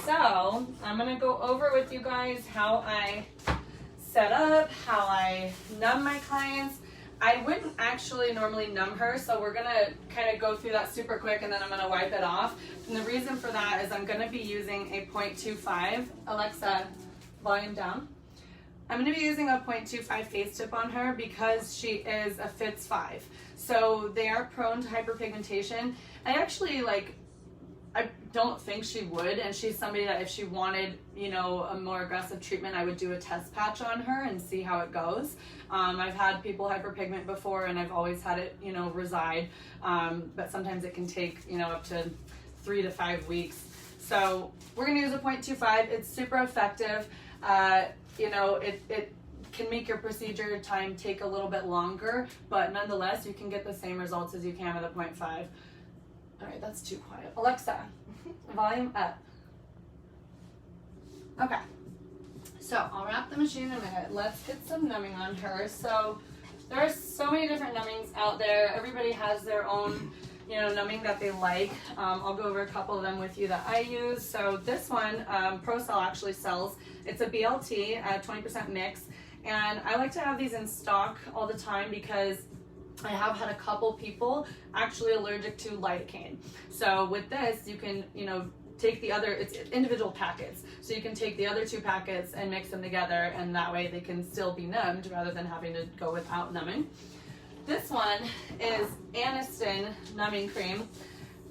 So I'm gonna go over with you guys how I set up, how I numb my clients. I wouldn't actually normally numb her, so we're gonna kind of go through that super quick and then I'm gonna wipe it off. And the reason for that is I'm gonna be using a 0.25, Alexa, volume down. I'm gonna be using a 0.25 face tip on her because she is a FITS 5. So they are prone to hyperpigmentation. I actually I don't think she would, and she's somebody that if she wanted, you know, a more aggressive treatment, I would do a test patch on her and see how it goes. I've had people hyperpigment before, and I've always had it, you know, reside, but sometimes it can take, you know, up to 3 to 5 weeks. So we're gonna use a 0.25. It's super effective. You know, it can make your procedure time take a little bit longer, but nonetheless, you can get the same results as you can with a 0.5. All right, that's too quiet. Alexa, volume up. Okay, so I'll wrap the machine in a minute. Let's get some numbing on her. So there are so many different numbings out there. Everybody has their own, you know, numbing that they like. I'll go over a couple of them with you that I use. So this one, ProCell actually sells. It's a BLT, 20% mix. And I like to have these in stock all the time because I have had a couple people actually allergic to lidocaine. So with this, you can, you know, take the other, it's individual packets. So you can take the other 2 packets and mix them together, and that way they can still be numbed rather than having to go without numbing. This one is Aniston numbing cream.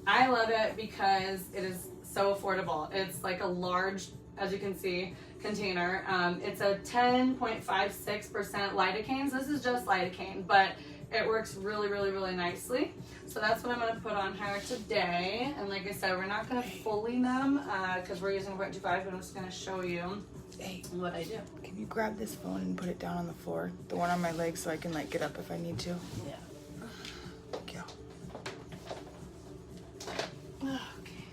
I love it because it is so affordable. It's like a large, as you can see, container. It's a 10.56% lidocaine. So this is just lidocaine, but it works really, really, really nicely. So that's what I'm going to put on her today. And like I said, we're not going to fully numb because we're using 0.25, but I'm just going to show you what I do. Can you grab this phone and put it down on the floor? The one on my leg so I can like get up if I need to? Yeah. Thank you. Okay.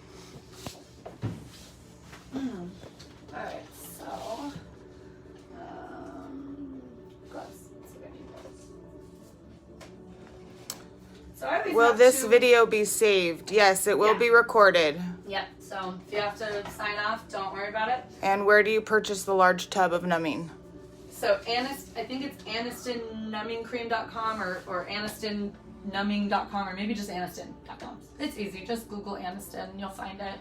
All right, so gloves. Let's see if I need those. So I always Will have this to- video be saved? Yes, it will Yeah. be recorded. Yep. So if you have to sign off, don't worry about it. And where do you purchase the large tub of numbing? So I think it's AnistonNumbingCream.com or AnistonNumbing.com or maybe just Aniston.com. It's easy. Just Google Aniston and you'll find it.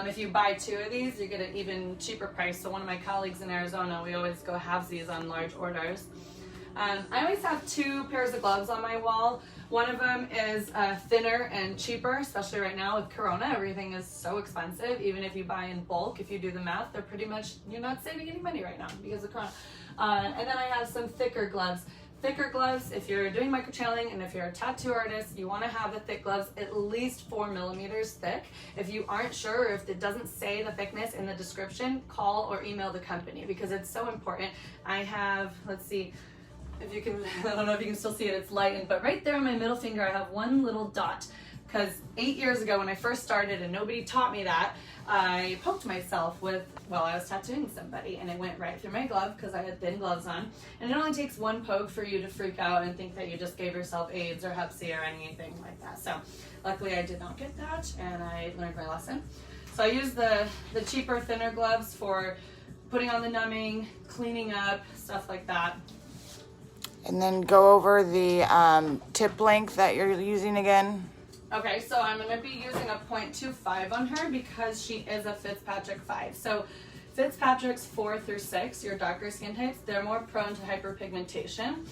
If you buy 2 of these, you get an even cheaper price. So one of my colleagues in Arizona, we always go halvesies on large orders. I always have 2 pairs of gloves on my wall. One of them is thinner and cheaper, especially right now with Corona. Everything is so expensive. Even if you buy in bulk, if you do the math, they're pretty much, you're not saving any money right now because of Corona. And then I have some thicker gloves. Thicker gloves, if you're doing microchanneling and if you're a tattoo artist, you want to have the thick gloves at least 4 millimeters thick. If you aren't sure, or if it doesn't say the thickness in the description, call or email the company because it's so important. I have, let's see, if you can, I don't know if you can still see it, it's lightened, but right there on my middle finger, I have one little dot. Because 8 years ago when I first started and nobody taught me that, I poked myself with, well, I was tattooing somebody and it went right through my glove because I had thin gloves on. And it only takes one poke for you to freak out and think that you just gave yourself AIDS or Hep C or anything like that. So luckily I did not get that and I learned my lesson. So I use the cheaper, thinner gloves for putting on the numbing, cleaning up, stuff like that. And then go over the tip length that you're using again. Okay, so I'm going to be using a 0.25 on her because she is a Fitzpatrick 5. So Fitzpatrick's 4 through 6, your darker skin types, they're more prone to hyperpigmentation.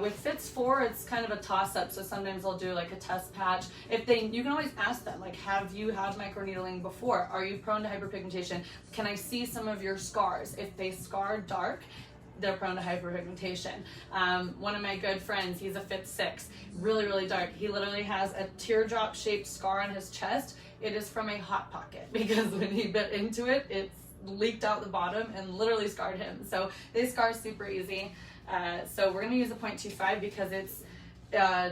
With Fitz 4, it's kind of a toss-up, so sometimes they'll do like a test patch. You can always ask them, like, have you had microneedling before? Are you prone to hyperpigmentation? Can I see some of your scars? If they scar dark, they're prone to hyperpigmentation. One of my good friends, he's a Fitz 6, really, really dark. He literally has a teardrop shaped scar on his chest. It is from a Hot Pocket because when he bit into it, it's leaked out the bottom and literally scarred him. So they scar super easy. So we're gonna use a 0.25 because it's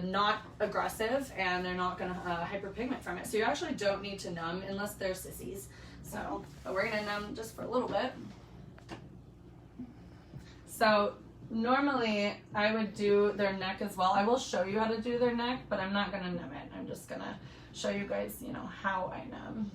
not aggressive and they're not gonna hyperpigment from it. So you actually don't need to numb unless they're sissies. So, but we're gonna numb just for a little bit. So normally I would do their neck as well. I will show you how to do their neck, but I'm not going to numb it. I'm just going to show you guys, you know, how I numb.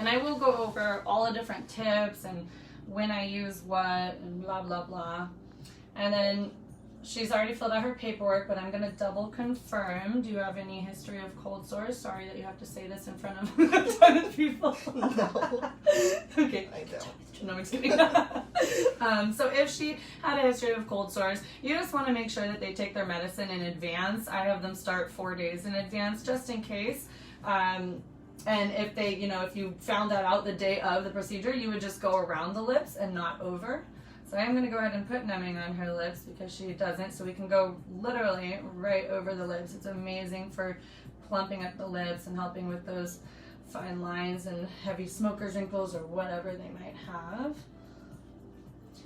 And I will go over all the different tips and when I use what and blah, blah, blah. And then she's already filled out her paperwork, but I'm going to double confirm. Do you have any history of cold sores? Sorry that you have to say this in front of a ton of people. No. Okay. I don't. No, I'm just kidding. So if she had a history of cold sores, you just want to make sure that they take their medicine in advance. I have them start 4 days in advance just in case. And if they, you know, if you found that out the day of the procedure, you would just go around the lips and not over. So I'm going to go ahead and put numbing on her lips because she doesn't. So we can go literally right over the lips. It's amazing for plumping up the lips and helping with those fine lines and heavy smoker's wrinkles or whatever they might have.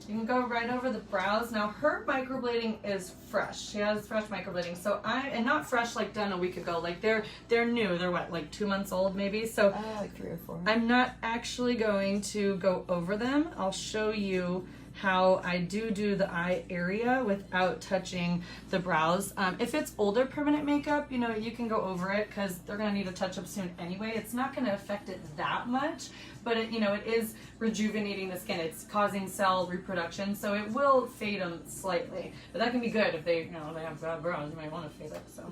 You can go right over the brows. Now her microblading is fresh. She has fresh microblading. So and not fresh like done a week ago. Like they're new. They're what, like 2 months old maybe? So Like 3 or 4. I'm not actually going to go over them. I'll show you how I do the eye area without touching the brows. If it's older permanent makeup, you know, you can go over it because they're gonna need a touch up soon anyway. It's not gonna affect it that much, but it, you know, it is rejuvenating the skin. It's causing cell reproduction, so it will fade them slightly. But that can be good if they, you know, they have bad brows. You might want to fade it. So.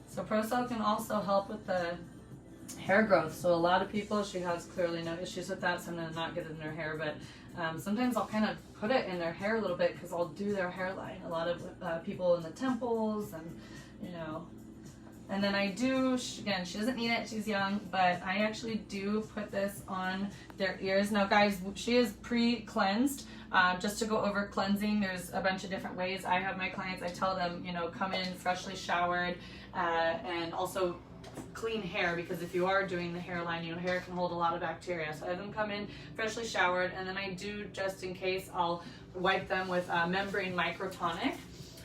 So ProCell can also help with the hair growth. So a lot of people, she has clearly no issues with that, so I'm going to not get it in her hair, but sometimes I'll kind of put it in their hair a little bit because I'll do their hairline. A lot of people in the temples and, you know. And then I do, again, she doesn't need it, she's young, but I actually do put this on their ears. Now guys, she is pre-cleansed. Just to go over cleansing, there's a bunch of different ways. I have my clients, I tell them, you know, come in freshly showered and also clean hair, because if you are doing the hairline, you know, hair can hold a lot of bacteria. So I have them come in freshly showered, and then I do, just in case, I'll wipe them with Membrane Microtonic.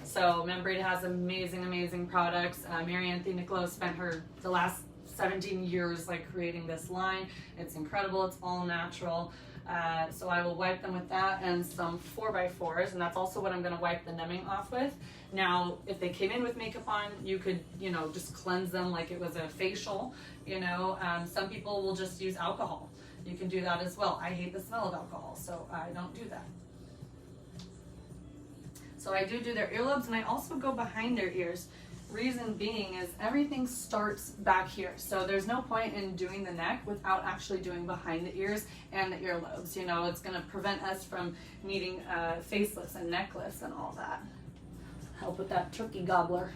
So Membrane has amazing products. Mary Anthony Niccolo spent the last 17 years like creating this line. It's incredible. It's all natural. So I will wipe them with that and some 4x4s, and that's also what I'm going to wipe the numbing off with. Now, if they came in with makeup on, you could, you know, just cleanse them like it was a facial, you know. Some people will just use alcohol. You can do that as well. I hate the smell of alcohol, so I don't do that. So I do their earlobes, and I also go behind their ears. Reason being is everything starts back here. So there's no point in doing the neck without actually doing behind the ears and the earlobes. You know, it's gonna prevent us from needing facelifts and neck lifts and all that. Help with that turkey gobbler.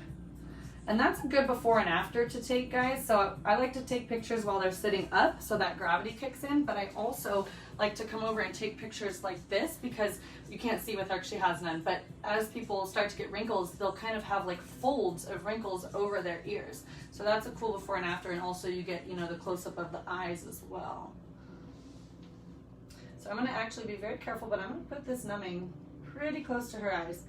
And that's a good before and after to take, guys. So I like to take pictures while they're sitting up so that gravity kicks in, but I also like to come over and take pictures like this because you can't see with her, she has none, but as people start to get wrinkles, they'll kind of have like folds of wrinkles over their ears. So that's a cool before and after, and also you get, you know, the close-up of the eyes as well. So I'm gonna actually be very careful, but I'm gonna put this numbing pretty close to her eyes.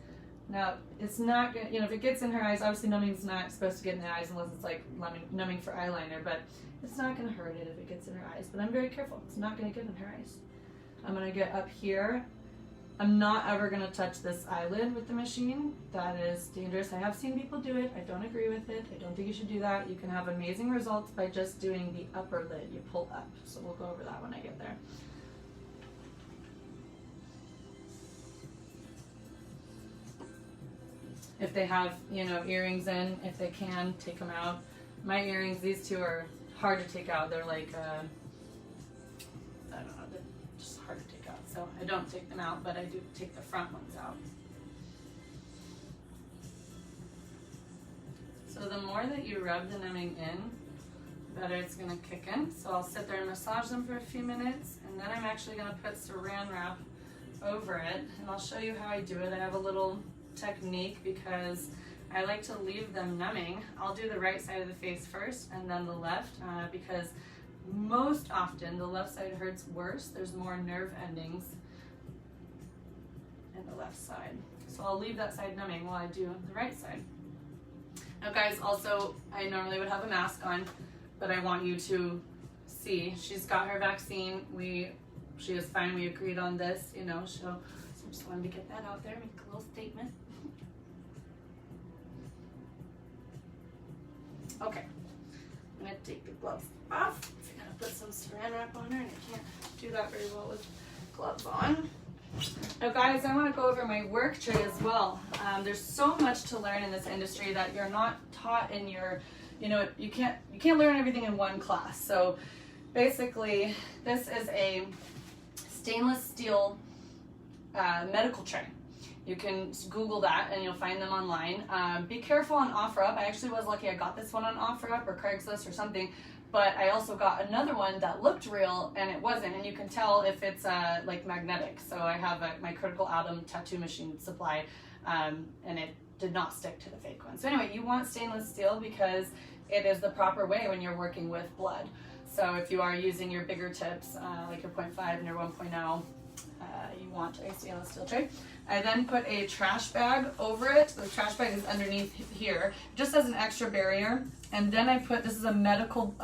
Now, it's not gonna, you know, if it gets in her eyes, obviously numbing's not supposed to get in the eyes unless it's like numbing for eyeliner, but it's not gonna hurt it if it gets in her eyes. But I'm very careful, it's not gonna get in her eyes. I'm gonna get up here. I'm not ever gonna touch this eyelid with the machine. That is dangerous. I have seen people do it. I don't agree with it. I don't think you should do that. You can have amazing results by just doing the upper lid. You pull up. So we'll go over that when I get there. If they have, you know, earrings in, if they can, take them out. My earrings, these two are hard to take out. They're like, I don't know, they're just hard to take out. So I don't take them out, but I do take the front ones out. So the more that you rub the numbing in, the better it's gonna kick in. So I'll sit there and massage them for a few minutes, and then I'm actually gonna put Saran wrap over it, and I'll show you how I do it. I have a little technique because I like to leave them numbing. I'll do the right side of the face first and then the left because most often the left side hurts worse. There's more nerve endings in the left side. So I'll leave that side numbing while I do the right side. Now guys, also I normally would have a mask on, but I want you to see she's got her vaccine. She is fine. We agreed on this, you know, so just wanted to get that out there, make a little statement. Okay, I'm gonna take the gloves off. I'm gonna put some Saran wrap on her, and I can't do that very well with gloves on. Now guys, I want to go over my work tray as well. There's so much to learn in this industry that you're not taught in your, you know, you can't learn everything in one class. So basically, this is a stainless steel medical tray. You can Google that and you'll find them online. Be careful on OfferUp. I actually was lucky I got this one on OfferUp or Craigslist or something, but I also got another one that looked real and it wasn't, and you can tell if it's like magnetic. So I have my Critical Atom tattoo machine supply, and it did not stick to the fake one. So anyway, you want stainless steel because it is the proper way when you're working with blood. So if you are using your bigger tips, like your 0.5 and your 1.0, you want a stainless steel tray. I then put a trash bag over it. The trash bag is underneath here, just as an extra barrier. And then I put, this is a medical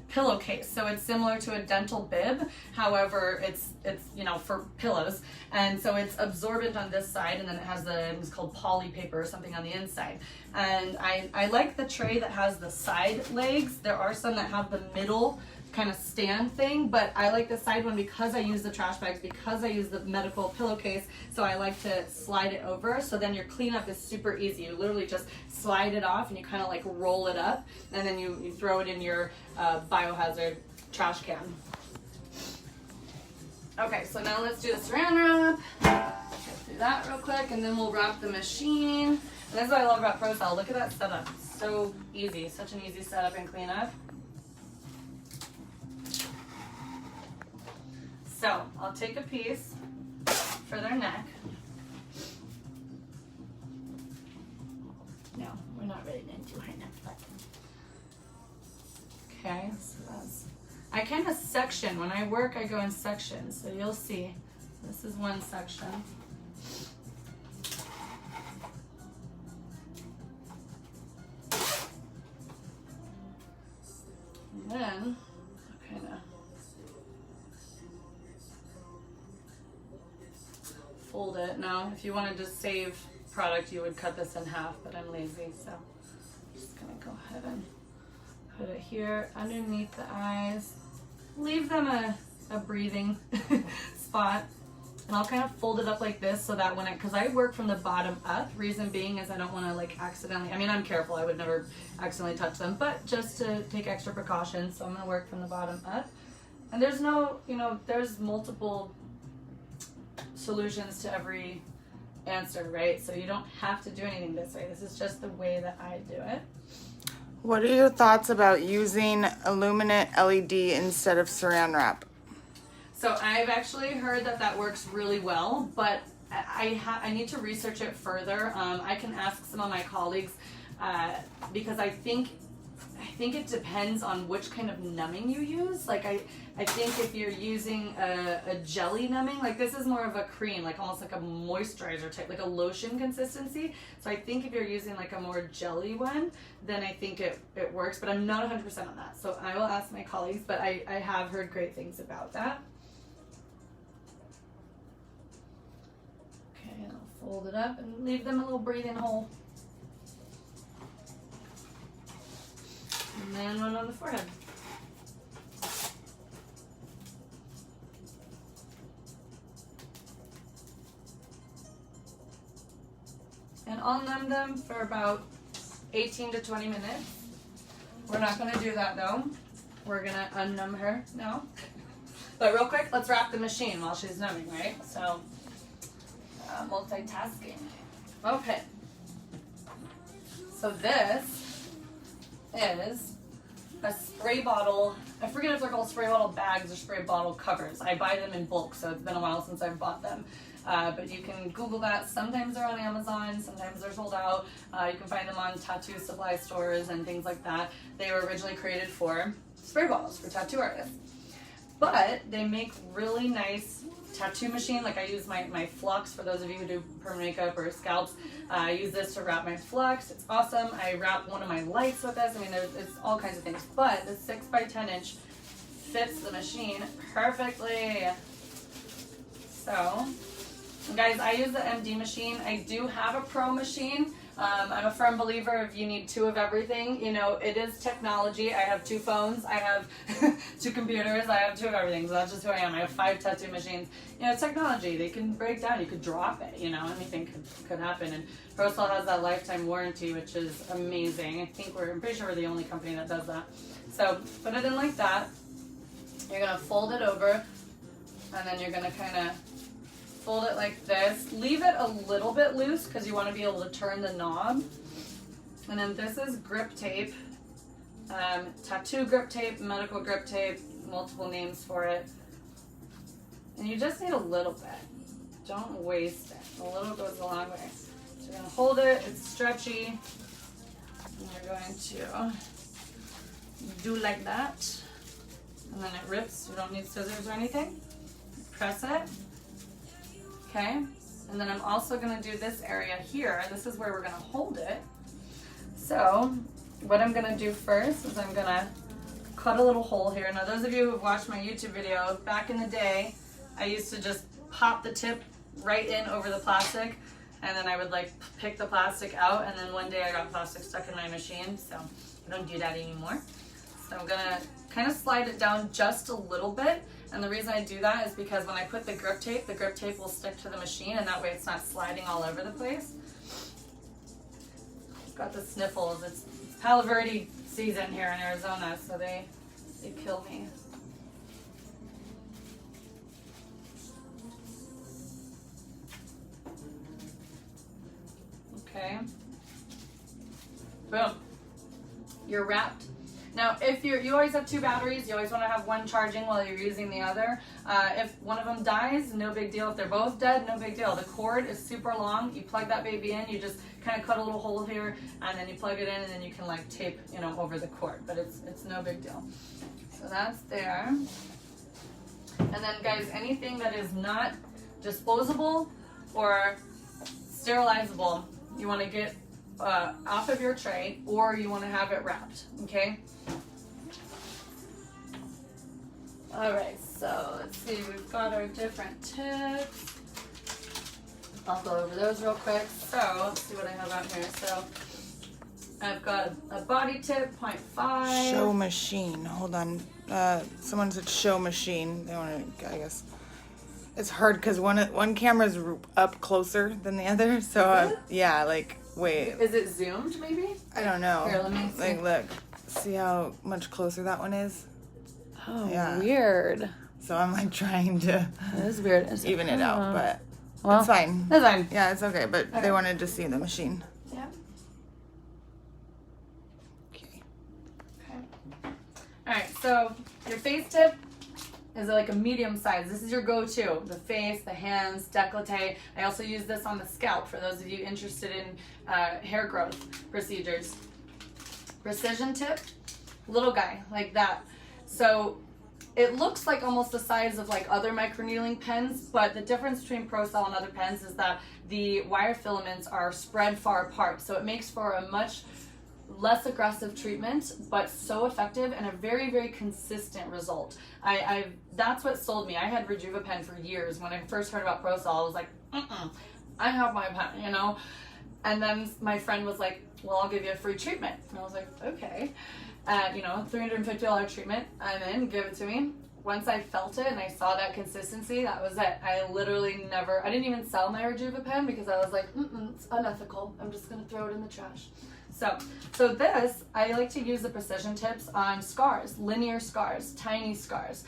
pillowcase. So it's similar to a dental bib. However, it's you know, for pillows. And so it's absorbent on this side, and then it has it's called poly paper or something on the inside. And I like the tray that has the side legs. There are some that have the middle kind of stand thing, but I like the side one because I use the trash bags, because I use the medical pillowcase, so I like to slide it over, so then your cleanup is super easy. You literally just slide it off and you kind of like roll it up, and then you throw it in your biohazard trash can. Okay, so now let's do the Saran wrap. Get through that real quick, and then we'll wrap the machine. And this is what I love about ProCell. Look at that setup. So easy, such an easy setup and cleanup. So I'll take a piece for their neck. No, we're not ready to do her neck, but okay. So I kind of section when I work. I go in sections, so you'll see. This is one section. And then kind of fold it. Now, if you wanted to save product, you would cut this in half, but I'm lazy, so I'm just gonna go ahead and put it here underneath the eyes. Leave them a breathing spot, and I'll kind of fold it up like this so that when because I work from the bottom up, reason being is I don't want to like accidentally, I mean, I'm careful, I would never accidentally touch them, but just to take extra precautions, so I'm gonna work from the bottom up. And there's no, you know, there's multiple solutions to every answer, right? So you don't have to do anything this way. This is just the way that I do it. What are your thoughts about using Illuminate LED instead of Saran wrap? So I've actually heard that works really well, but I need to research it further. I can ask some of my colleagues because I think it depends on which kind of numbing you use. Like I think if you're using a jelly numbing, like this is more of a cream, like almost like a moisturizer type, like a lotion consistency. So I think if you're using like a more jelly one, then I think it works, but I'm not 100% on that. So I will ask my colleagues, but I have heard great things about that. Okay, and I'll fold it up and leave them a little breathing hole. And then one on the forehead. And I'll numb them for about 18 to 20 minutes. We're not going to do that though. We're going to unnumb her now. But real quick, let's wrap the machine while she's numbing, right? So, multitasking. Okay. So this is a spray bottle. I forget if they're called spray bottle bags or spray bottle covers. I buy them in bulk, so it's been a while since I've bought them. But you can Google that. Sometimes they're on Amazon, sometimes they're sold out. You can find them on tattoo supply stores and things like that. They were originally created for spray bottles for tattoo artists. But they make really nice tattoo machine. Like I use my flux, for those of you who do permanent makeup or scalps. I use this to wrap my flux. It's awesome. I wrap one of my lights with this. I mean, it's all kinds of things. But the 6 by 10 inch fits the machine perfectly. So, guys, I use the MD machine. I do have a Pro machine. I'm a firm believer if you need 2 of everything. You know, it is technology. I have 2 phones. I have 2 computers. I have 2 of everything. So that's just who I am. I have 5 tattoo machines. You know, technology. They can break down. You could drop it. You know, anything could happen. And ProCell has that lifetime warranty, which is amazing. I'm pretty sure we're the only company that does that. So put it in like that. You're gonna fold it over, and then you're gonna kind of fold it like this. Leave it a little bit loose because you want to be able to turn the knob. And then this is grip tape, tattoo grip tape, medical grip tape, multiple names for it. And you just need a little bit. Don't waste it. A little goes a long way. So you're going to hold it. It's stretchy. And you're going to do like that. And then it rips. You don't need scissors or anything. Press it. Okay, and then I'm also going to do this area here. This is where we're going to hold it. So what I'm going to do first is I'm going to cut a little hole here. Now those of you who have watched my YouTube video, back in the day, I used to just pop the tip right in over the plastic, and then I would like pick the plastic out, and then one day I got plastic stuck in my machine, so I don't do that anymore. So I'm going to kind of slide it down just a little bit. And the reason I do that is because when I put the grip tape will stick to the machine, and that way it's not sliding all over the place. I've got the sniffles. It's Palo Verde season here in Arizona, so they kill me. Okay. Boom. You're wrapped. Now, if you always have 2 batteries, you always want to have one charging while you're using the other. If one of them dies, no big deal. If they're both dead, no big deal. The cord is super long. You plug that baby in, you just kind of cut a little hole here, and then you plug it in, and then you can like tape, you know, over the cord. But it's no big deal. So that's there. And then, guys, anything that is not disposable or sterilizable, you want to get off of your tray, or you want to have it wrapped, okay? All right, so let's see, we've got our different tips. I'll go over those real quick. So let's see what I have out here. So I've got a body tip, 0.5. Show machine. Hold on. Someone said show machine. They want to, I guess. It's hard because one camera's up closer than the other. So yeah, like wait. Is it zoomed maybe? I don't know. Here, let me see. Like look, see how much closer that one is? Oh, yeah. Weird. So I'm like trying to. That is weird. Even it out, but well, it's fine. That's fine. Yeah, it's okay. But Okay. They wanted to see the machine. Yeah. Okay. Okay. All right. So your face tip is like a medium size. This is your go-to. The face, the hands, décolleté. I also use this on the scalp for those of you interested in hair growth procedures. Precision tip, little guy like that. So it looks like almost the size of like other microneedling pens, but the difference between ProCell and other pens is that the wire filaments are spread far apart. So it makes for a much less aggressive treatment, but so effective and a very, very consistent result. That's what sold me. I had Rejuvapen for years. When I first heard about ProCell, I was like, I have my pen, you know? And then my friend was like, well, I'll give you a free treatment. And I was like, okay. You know, $350 treatment. I'm in, give it to me. Once I felt it and I saw that consistency, that was it. I literally never, I didn't even sell my Rejuvapen because I was like, it's unethical. I'm just going to throw it in the trash. So this, I like to use the precision tips on scars, linear scars, tiny scars.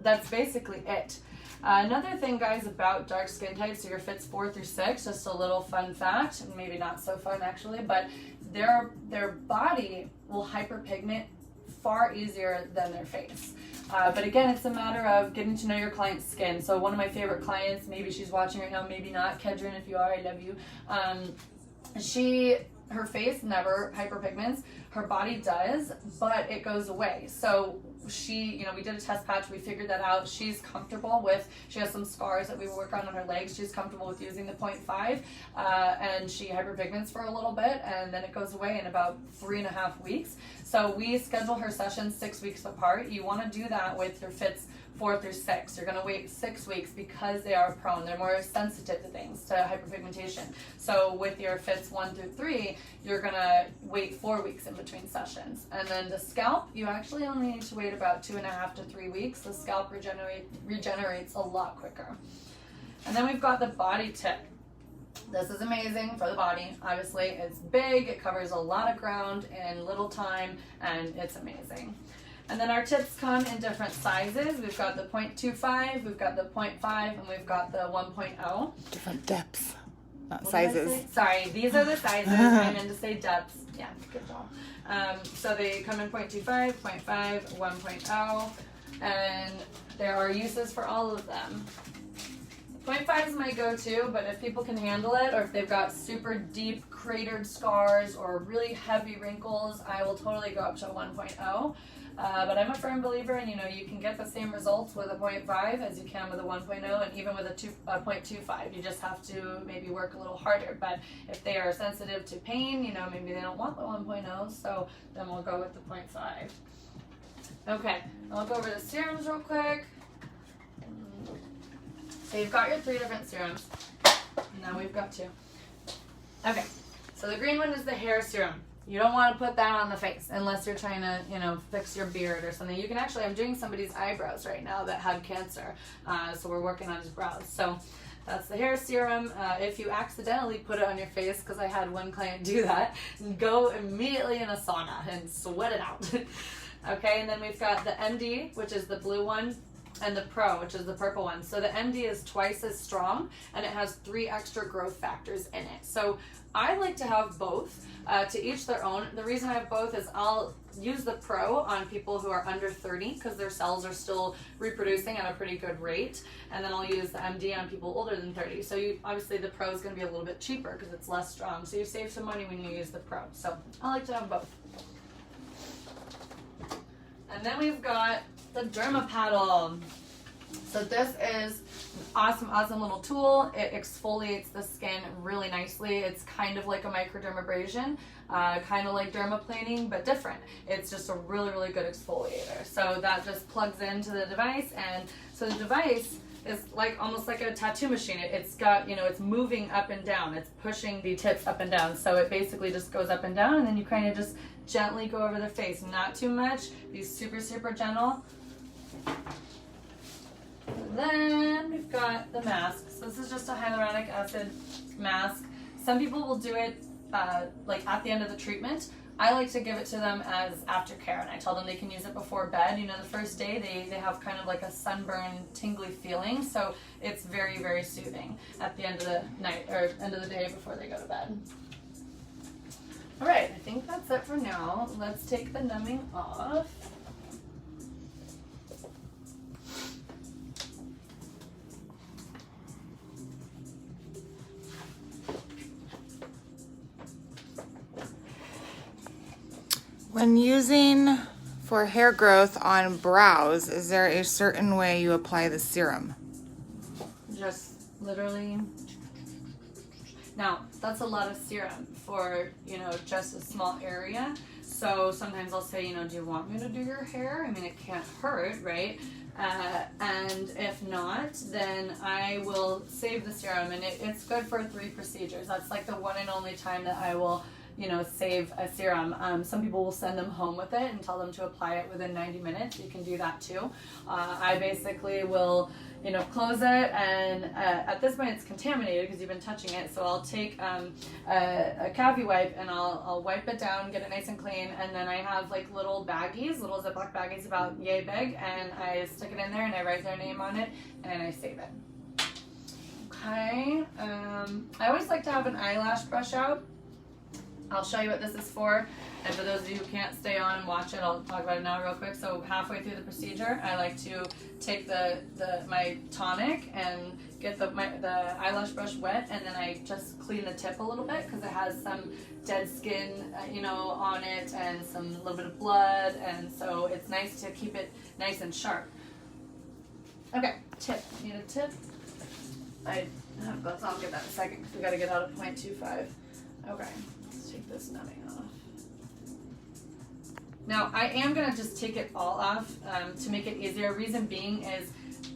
That's basically it. Another thing, guys, about dark skin types, so your fits 4 through 6, just a little fun fact, and maybe not so fun actually, but their body will hyperpigment far easier than their face. But again, it's a matter of getting to know your client's skin. So one of my favorite clients, maybe she's watching right now, maybe not, Kedrin, if you are, I love you. Her face never hyperpigments, her body does, but it goes away. So she, we did a test patch, we figured that out. She's comfortable with, she has some scars that we work on her legs. She's comfortable with using the 0.5, and she hyperpigments for a little bit, and then it goes away in about 3.5 weeks. So we schedule her sessions 6 weeks apart. You want to do that with your fits 4 through 6. You're gonna wait 6 weeks because they are prone. They're more sensitive to things, to hyperpigmentation. So with your fits 1 through 3, you're gonna wait 4 weeks in between sessions. And then the scalp, you actually only need to wait about 2.5 to 3 weeks. The scalp regenerates a lot quicker. And then we've got the body tip. This is amazing for the body. Obviously, it's big, it covers a lot of ground in little time, and it's amazing. And then our tips come in different sizes. We've got the 0.25, we've got the 0.5, and we've got the 1.0. Different depths, not What sizes. did I say? Sorry, these are the sizes. I meant to say depths. Yeah, good job. So they come in 0.25, 0.5, 1.0, and there are uses for all of them. 0.5 is my go-to, but if people can handle it, or if they've got super deep cratered scars or really heavy wrinkles, I will totally go up to a 1.0. But I'm a firm believer in, you can get the same results with a 0.5 as you can with a 1.0 and even with a 0.25. You just have to maybe work a little harder. But if they are sensitive to pain, maybe they don't want the 1.0, so then we'll go with the 0.5. Okay, I'll go over the serums real quick. So you've got your 3 different serums. Now we've got 2. Okay, so the green one is the hair serum. You don't want to put that on the face unless you're trying to, fix your beard or something. You can actually, I'm doing somebody's eyebrows right now that had cancer. So we're working on his brows. So that's the hair serum. If you accidentally put it on your face, because I had one client do that, go immediately in a sauna and sweat it out. Okay, and then we've got the MD, which is the blue one, and the Pro, which is the purple one. So the MD is twice as strong, and it has 3 extra growth factors in it. So I like to have both, to each their own. The reason I have both is I'll use the Pro on people who are under 30 because their cells are still reproducing at a pretty good rate, and then I'll use the MD on people older than 30. So obviously the Pro is going to be a little bit cheaper because it's less strong, so you save some money when you use the Pro. So I like to have both. And then we've got the Derma Paddle. So this is an awesome little tool. It exfoliates the skin really nicely. It's kind of like a microdermabrasion, kind of like dermaplaning, but different. It's just a really good exfoliator. So that just plugs into the device, and so the device is almost like a tattoo machine. It's got, it's moving up and down. It's pushing the tips up and down. So it basically just goes up and down, and then you kind of just gently go over the face. Not too much. Be super gentle. Then we've got the mask. So this is just a hyaluronic acid mask. Some people will do it at the end of the treatment. I like to give it to them as aftercare, and I tell them they can use it before bed. The first day they have kind of like a sunburn, tingly feeling, so it's very soothing at the end of the night or end of the day before they go to bed. All right, I think that's it for now. Let's take the numbing off. When using for hair growth on brows, is there a certain way you apply the serum? Just literally. Now, that's a lot of serum for, just a small area. So sometimes I'll say, do you want me to do your hair? I mean, it can't hurt, right? And if not, then I will save the serum, and it's good for 3 procedures. That's like the one and only time that I will save a serum. Some people will send them home with it and tell them to apply it within 90 minutes. You can do that too. I basically will, close it, and at this point it's contaminated because you've been touching it. So I'll take a cavity wipe, and I'll wipe it down, get it nice and clean, and then I have like little baggies, little Ziploc baggies about yay big, and I stick it in there and I write their name on it and I save it. Okay. I always like to have an eyelash brush out. I'll show you what this is for, and for those of you who can't stay on and watch it, I'll talk about it now real quick. So halfway through the procedure, I like to take my tonic and get the eyelash brush wet, and then I just clean the tip a little bit because it has some dead skin, on it, and a little bit of blood, and so it's nice to keep it nice and sharp. Okay, tip. Need a tip? I'll get that in a second because we got to get out of 0.25. Okay. Take this numbing off. Now I am gonna just take it all off to make it easier. Reason being is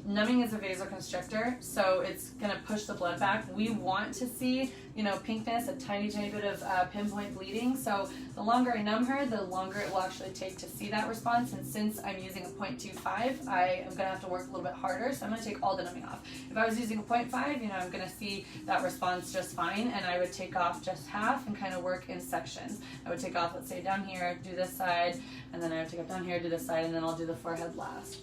numbing is a vasoconstrictor, so it's gonna push the blood back. We want to see, you know, pinkness, a tiny bit of pinpoint bleeding. So the longer I numb her, the longer it will actually take to see that response. And since I'm using a 0.25, I am gonna have to work a little bit harder. So I'm gonna take all the numbing off. If I was using a 0.5, you know, I'm gonna see that response just fine, and I would take off just half and kind of work in sections. I would take off, let's say, down here, do this side, and then I would take off down here, do this side, and then I'll do the forehead last.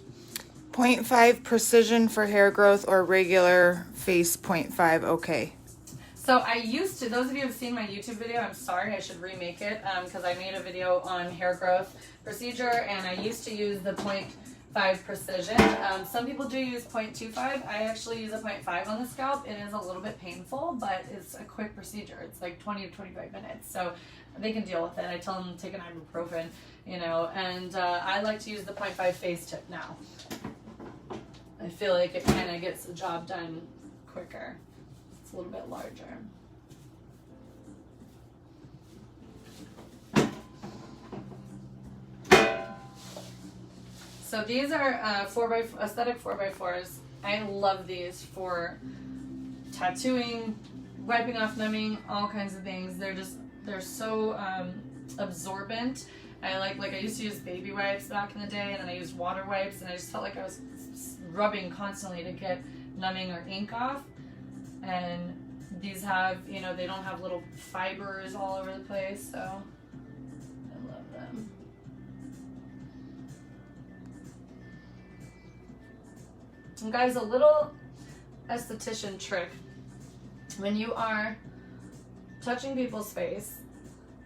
0.5 precision for hair growth or regular face 0.5, okay. So I used to, those of you who have seen my YouTube video, I'm sorry, I should remake it because I made a video on hair growth procedure, and I used to use the 0.5 precision. Some people do use 0.25. I actually use a 0.5 on the scalp. It is a little bit painful, but it's a quick procedure. It's like 20 to 25 minutes, so they can deal with it. I tell them to take an ibuprofen, you know, and I like to use the 0.5 face tip now. I feel like it kind of gets the job done quicker. It's a little bit larger. So these are aesthetic 4x4s. I love these for tattooing, wiping off, numbing, all kinds of things. They're so absorbent. I used to use baby wipes back in the day, and then I used water wipes, and I just felt like I was rubbing constantly to get numbing or ink off. And these have, you know, they don't have little fibers all over the place, so I love them. And guys, a little esthetician trick. When you are touching people's face,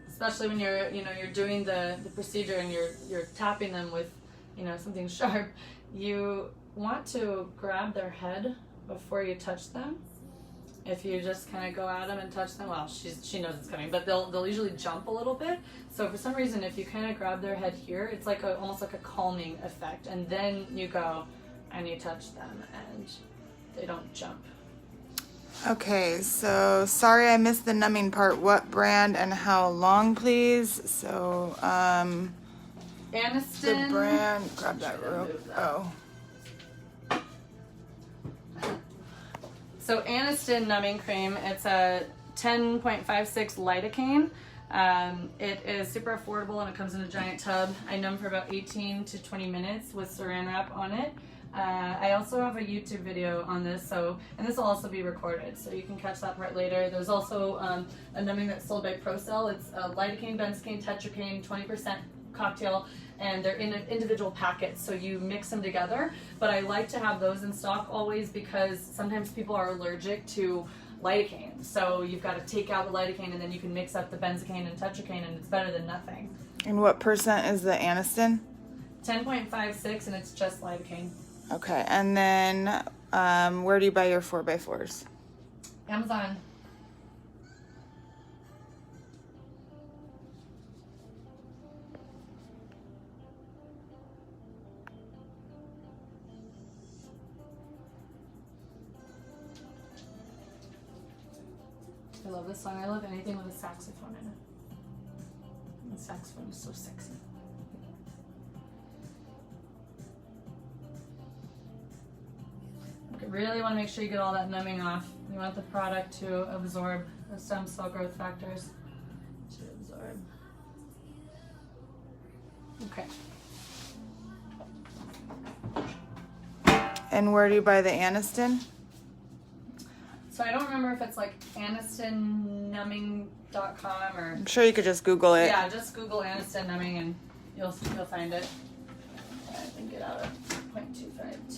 especially when you're doing the procedure and you're tapping them with, you know, something sharp, you want to grab their head before you touch them. If you just kind of go at them and touch them, well, she knows it's coming, but they'll usually jump a little bit. So for some reason, if you kind of grab their head here, it's like almost like a calming effect, and then you go and you touch them, and they don't jump. Okay, so sorry I missed the numbing part. What brand and how long, please? So, Aniston. The brand, grab that rope. Oh. So Aniston numbing cream, it's a 10.56 lidocaine. It is super affordable, and it comes in a giant tub. I numb for about 18 to 20 minutes with Saran wrap on it. I also have a YouTube video on this, and this will also be recorded, so you can catch that part later. There's also a numbing that's sold by ProCell. It's lidocaine, benzocaine, tetracaine, 20% cocktail, and they're in individual packets, so you mix them together. But I like to have those in stock always, because sometimes people are allergic to lidocaine. So you've got to take out the lidocaine, and then you can mix up the benzocaine and tetracaine, and it's better than nothing. And what percent is the Aniston? 10.56, and it's just lidocaine. Okay, and then where do you buy your 4x4s? Amazon. I love this song. I love anything with a saxophone in it. The saxophone is so sexy. You really want to make sure you get all that numbing off. You want the product to absorb the stem cell growth factors to absorb. Okay. And where do you buy the Aniston? So I don't remember if it's like AnistonNumbing.com or... I'm sure you could just Google it. Yeah, just Google Aniston numbing and you'll find it. I can get out of 0.25 to...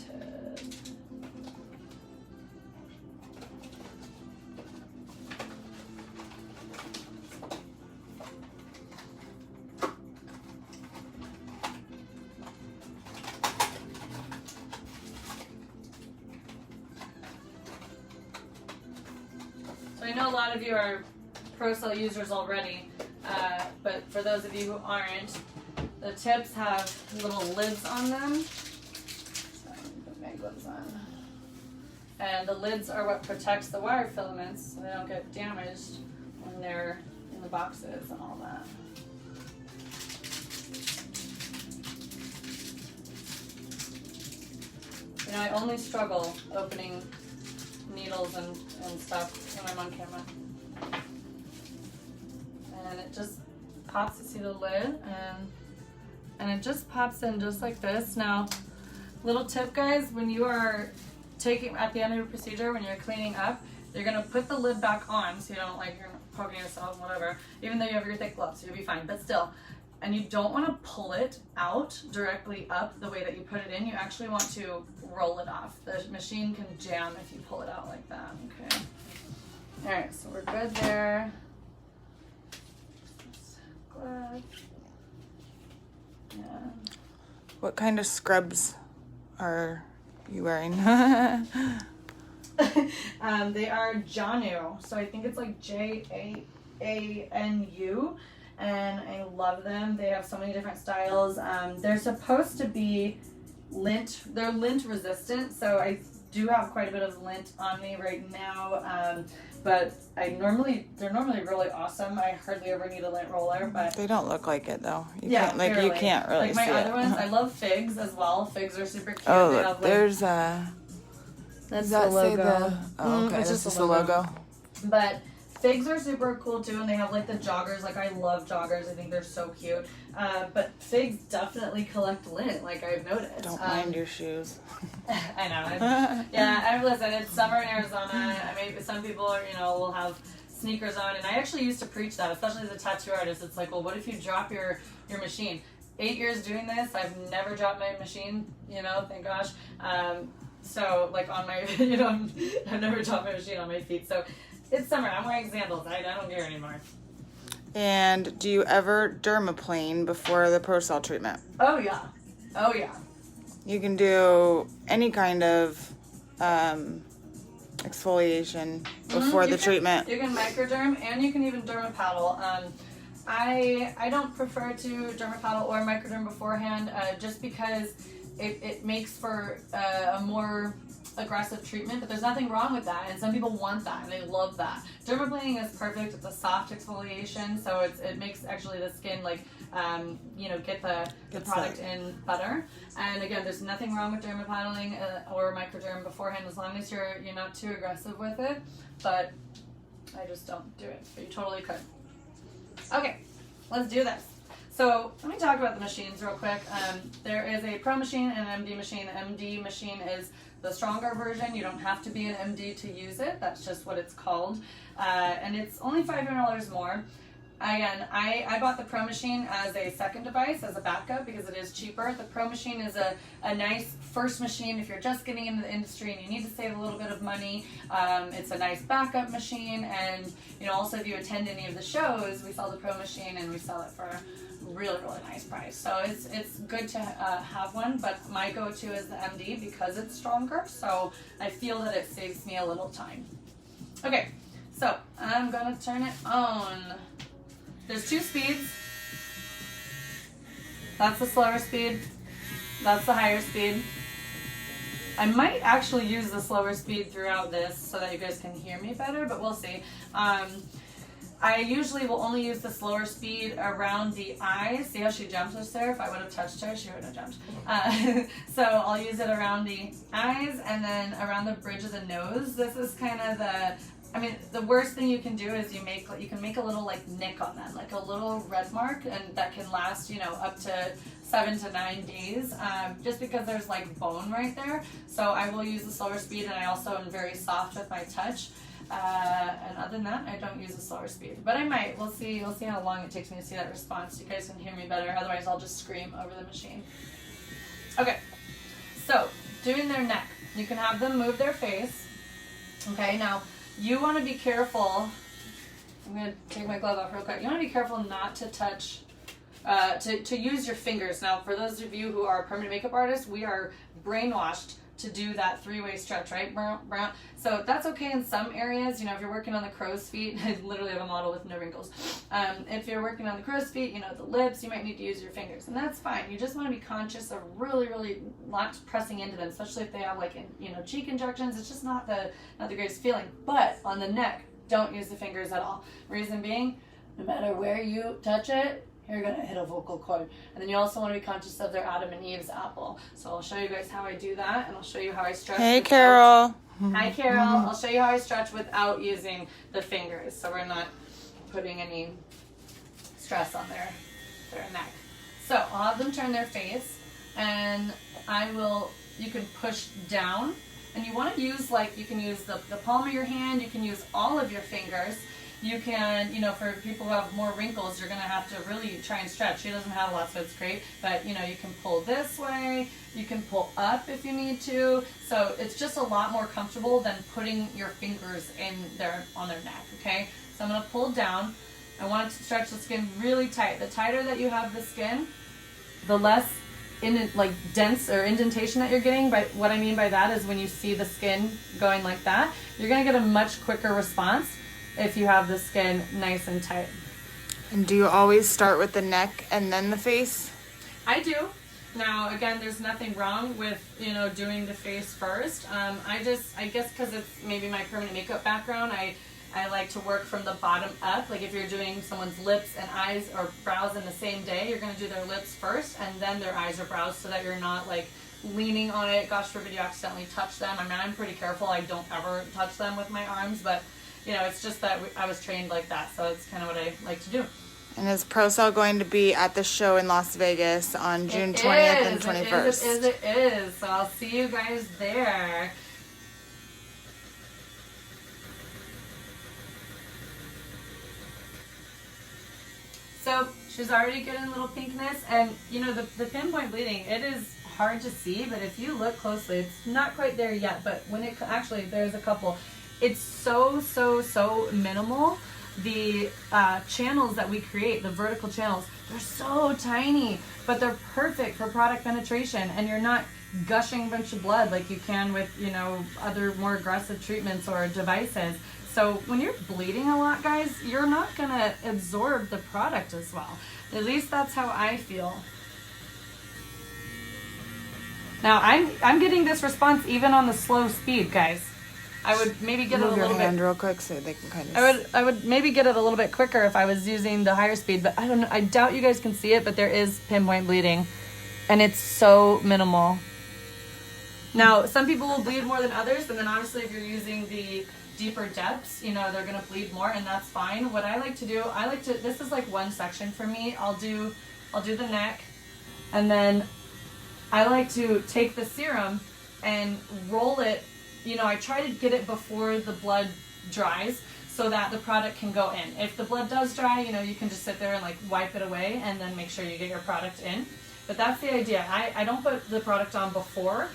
I know a lot of you are ProCell users already, but for those of you who aren't, the tips have little lids on them. So I'm gonna put my gloves on. And the lids are what protects the wire filaments so they don't get damaged when they're in the boxes and all that. You know, I only struggle opening needles and stuff when I'm on camera. And it just pops, you see the lid, and it just pops in just like this. Now, little tip, guys, when you are at the end of your procedure, when you're cleaning up, you're gonna put the lid back on so you don't, like, you're poking yourself, whatever, even though you have your thick gloves, so you'll be fine, but still. And you don't want to pull it out directly up the way that you put it in. You actually want to roll it off. The machine can jam if you pull it out like that, okay? All right, so we're good there. Glove. Yeah. What kind of scrubs are you wearing? They are Janu, so I think it's like Janu, and I love them. They have so many different styles. They're supposed to be lint. They're lint resistant, so I do have quite a bit of lint on me right now. But they're normally really awesome. I hardly ever need a lint roller, but they don't look like it though. You yeah, can't, like you can't really like my see other it. ones. I love figs as well. Figs are super cute. Oh, they look, have, there's that's does that the logo. say the? Oh, okay, it's this just is the logo. But figs are super cool too, and they have like the joggers. Like I love joggers. I think they're so cute. But figs definitely collect lint. Like I've noticed. Don't mind your shoes. I know. Yeah, listen. It's summer in Arizona. I mean, some people are, will have sneakers on, and I actually used to preach that, especially as a tattoo artist. It's like, well, what if you drop your machine? 8 years doing this, I've never dropped my machine. Thank gosh. So like on my, I've never dropped my machine on my feet. So it's summer. I'm wearing sandals. I don't care anymore. And do you ever dermaplane before the ProCell treatment? Oh yeah. Oh yeah. You can do any kind of exfoliation before the treatment. You can microderm, and you can even Derma Paddle. I don't prefer to Derma Paddle or microderm beforehand, just because it makes for a more aggressive treatment, but there's nothing wrong with that, and some people want that and they love that. Dermaplaning is perfect. It's a soft exfoliation, so it makes actually the skin like get the product in better. And again, there's nothing wrong with derma paddling or microderm beforehand, as long as you're not too aggressive with it. But I just don't do it, but you totally could. Okay, let's do this. So let me talk about the machines real quick. There is a Pro machine and an MD machine. The MD machine is the stronger version. You don't have to be an MD to use it. That's just what it's called. And it's only $500 more. Again, I bought the Pro machine as a second device, as a backup, because it is cheaper. The Pro machine is a nice first machine if you're just getting into the industry and you need to save a little bit of money. It's a nice backup machine, and also if you attend any of the shows, we sell the Pro machine and we sell it for a really, really nice price. So it's good to have one, but my go-to is the MD because it's stronger, so I feel that it saves me a little time. Okay, so I'm gonna turn it on. There's 2 speeds. That's the slower speed. That's the higher speed. I might actually use the slower speed throughout this so that you guys can hear me better, but we'll see. I usually will only use the slower speed around the eyes. See how she jumps us there? If I would have touched her, she would have jumped. So I'll use it around the eyes and then around the bridge of the nose. This is kind of the worst thing you can do is you can make a little like nick on them, like a little red mark, and that can last up to 7 to 9 days, just because there's like bone right there. So I will use the slower speed, and I also am very soft with my touch. And other than that, I don't use a slower speed, but I might. We'll see how long it takes me to see that response. You guys can hear me better. Otherwise, I'll just scream over the machine. Okay, so doing their neck, you can have them move their face. Okay, now you want to be careful. I'm gonna take my glove off real quick. You want to be careful not to touch. To use your fingers. Now, for those of you who are permanent makeup artists, we are brainwashed to do that 3-way stretch, right? So that's okay in some areas. If you're working on the crow's feet, I literally have a model with no wrinkles. If you're working on the crow's feet, the lips, you might need to use your fingers, and that's fine. You just want to be conscious of really, really not pressing into them, especially if they have cheek injections. It's just not the greatest feeling. But on the neck, don't use the fingers at all. Reason being, no matter where you touch it, you're gonna hit a vocal cord. And then you also want to be conscious of their Adam and Eve's apple. So I'll show you guys how I do that, and I'll show you how I stretch. Hey, Carol. Hi, Carol. I'll show you how I stretch without using the fingers, so we're not putting any stress on their neck. So I'll have them turn their face, and you can push down, and you want to use, like, you can use the palm of your hand, you can use all of your fingers. You can, for people who have more wrinkles, you're going to have to really try and stretch. She doesn't have a lot, so it's great. But, you can pull this way. You can pull up if you need to. So it's just a lot more comfortable than putting your fingers on their neck, okay? So I'm going to pull down. I want to stretch the skin really tight. The tighter that you have the skin, the less dense or indentation that you're getting. But what I mean by that is when you see the skin going like that, you're going to get a much quicker response if you have the skin nice and tight. And do you always start with the neck and then the face? I do. Now, again, there's nothing wrong with, doing the face first. I guess because it's maybe my permanent makeup background, I like to work from the bottom up. Like if you're doing someone's lips and eyes or brows in the same day, you're going to do their lips first and then their eyes or brows, so that you're not like leaning on it. Gosh forbid you accidentally touch them. I mean, I'm pretty careful. I don't ever touch them with my arms, but it's just that I was trained like that, so it's kind of what I like to do. And is ProCell going to be at the show in Las Vegas on June 20th and 21st? It is. So I'll see you guys there. So she's already getting a little pinkness, and the pinpoint bleeding, it is hard to see, but if you look closely, it's not quite there yet, but when it actually, there's a couple. It's so minimal. The channels that we create, the vertical channels, they're so tiny, but they're perfect for product penetration, and you're not gushing a bunch of blood like you can with, other more aggressive treatments or devices. So when you're bleeding a lot, guys, you're not going to absorb the product as well. At least that's how I feel. Now, I'm getting this response even on the slow speed, guys. I would maybe get it a little bit real quick so they can kind of. I would maybe get it a little bit quicker if I was using the higher speed, but I don't know. I doubt you guys can see it, but there is pinpoint bleeding, and it's so minimal. Now, some people will bleed more than others, and then obviously if you're using the deeper depths, they're gonna bleed more, and that's fine. What I like to do, this is like one section for me. I'll do the neck, and then I like to take the serum and roll it. I try to get it before the blood dries so that the product can go in. If the blood does dry, you can just sit there and wipe it away and then make sure you get your product in. But that's the idea. I don't put the product on before,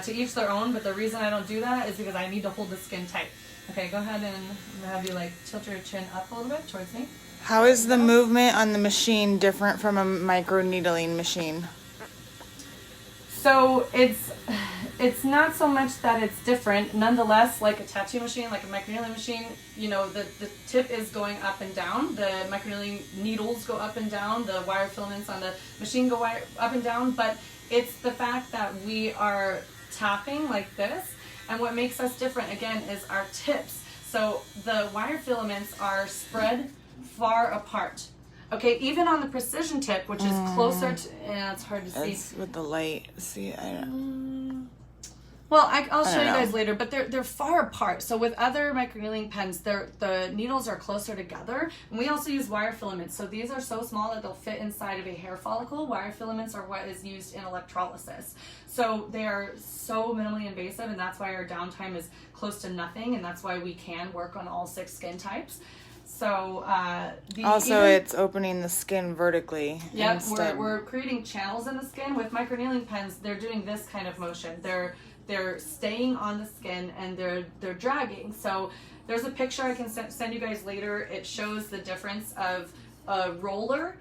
to each their own, but the reason I don't do that is because I need to hold the skin tight. Okay, go ahead and I'm gonna have you tilt your chin up a little bit towards me. How is the movement on the machine different from a micro needling machine? So it's not so much that it's different. Nonetheless, like a tattoo machine, like a microneedling machine, the tip is going up and down. The microneedling needles go up and down. The wire filaments on the machine go up and down. But it's the fact that we are tapping like this. And what makes us different, again, is our tips. So the wire filaments are spread far apart. Okay, even on the precision tip, which is closer to, it's hard to see. It's with the light. See, I don't. Well, I'll show you guys later, but they're far apart. So with other microneedling pens, the needles are closer together. And we also use wire filaments. So these are so small that they'll fit inside of a hair follicle. Wire filaments are what is used in electrolysis. So they are so minimally invasive, and that's why our downtime is close to nothing, and that's why we can work on all 6 skin types. So it's opening the skin vertically. Yep, we're creating channels in the skin. With microneedling pens, they're doing this kind of motion. They're staying on the skin and they're dragging. So there's a picture I can send you guys later. It shows the difference of a roller,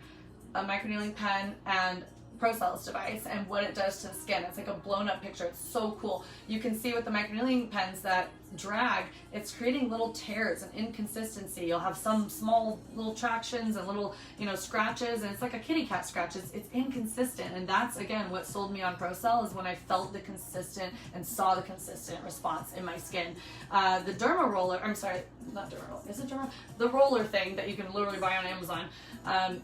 a microneedling pen, and ProCell's device and what it does to the skin. It's like a blown up picture. It's so cool. You can see with the microneedling pens that drag, it's creating little tears and inconsistency. You'll have some small little tractions and little, scratches, and it's like a kitty cat scratch. It's inconsistent, and that's again what sold me on ProCell, is when I felt the consistent and saw the consistent response in my skin. The Derma roller, I'm sorry, not Derma roller, is it Derma? The roller thing that you can literally buy on Amazon.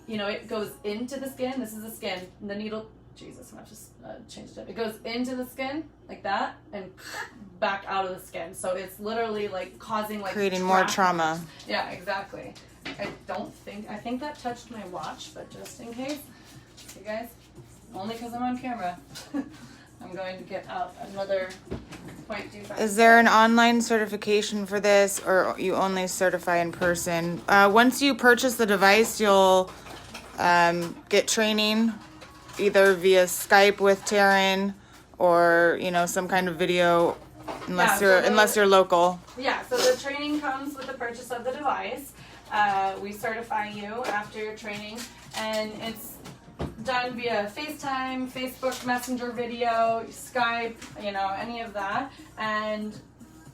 It goes into the skin. This is the skin. The needle. Jesus, I just changed it. It goes into the skin like that and back out of the skin. So it's literally like causing creating more trauma. Yeah, exactly. I think that touched my watch, but just in case, you guys, only because I'm on camera, I'm going to get out another 0.25. Is there an online certification for this, or you only certify in person? Once you purchase the device, you'll get training, either via Skype with Taryn or some kind of video, unless you're local. Yeah, so the training comes with the purchase of the device. We certify you after your training, and it's done via FaceTime, Facebook Messenger video, Skype, any of that. And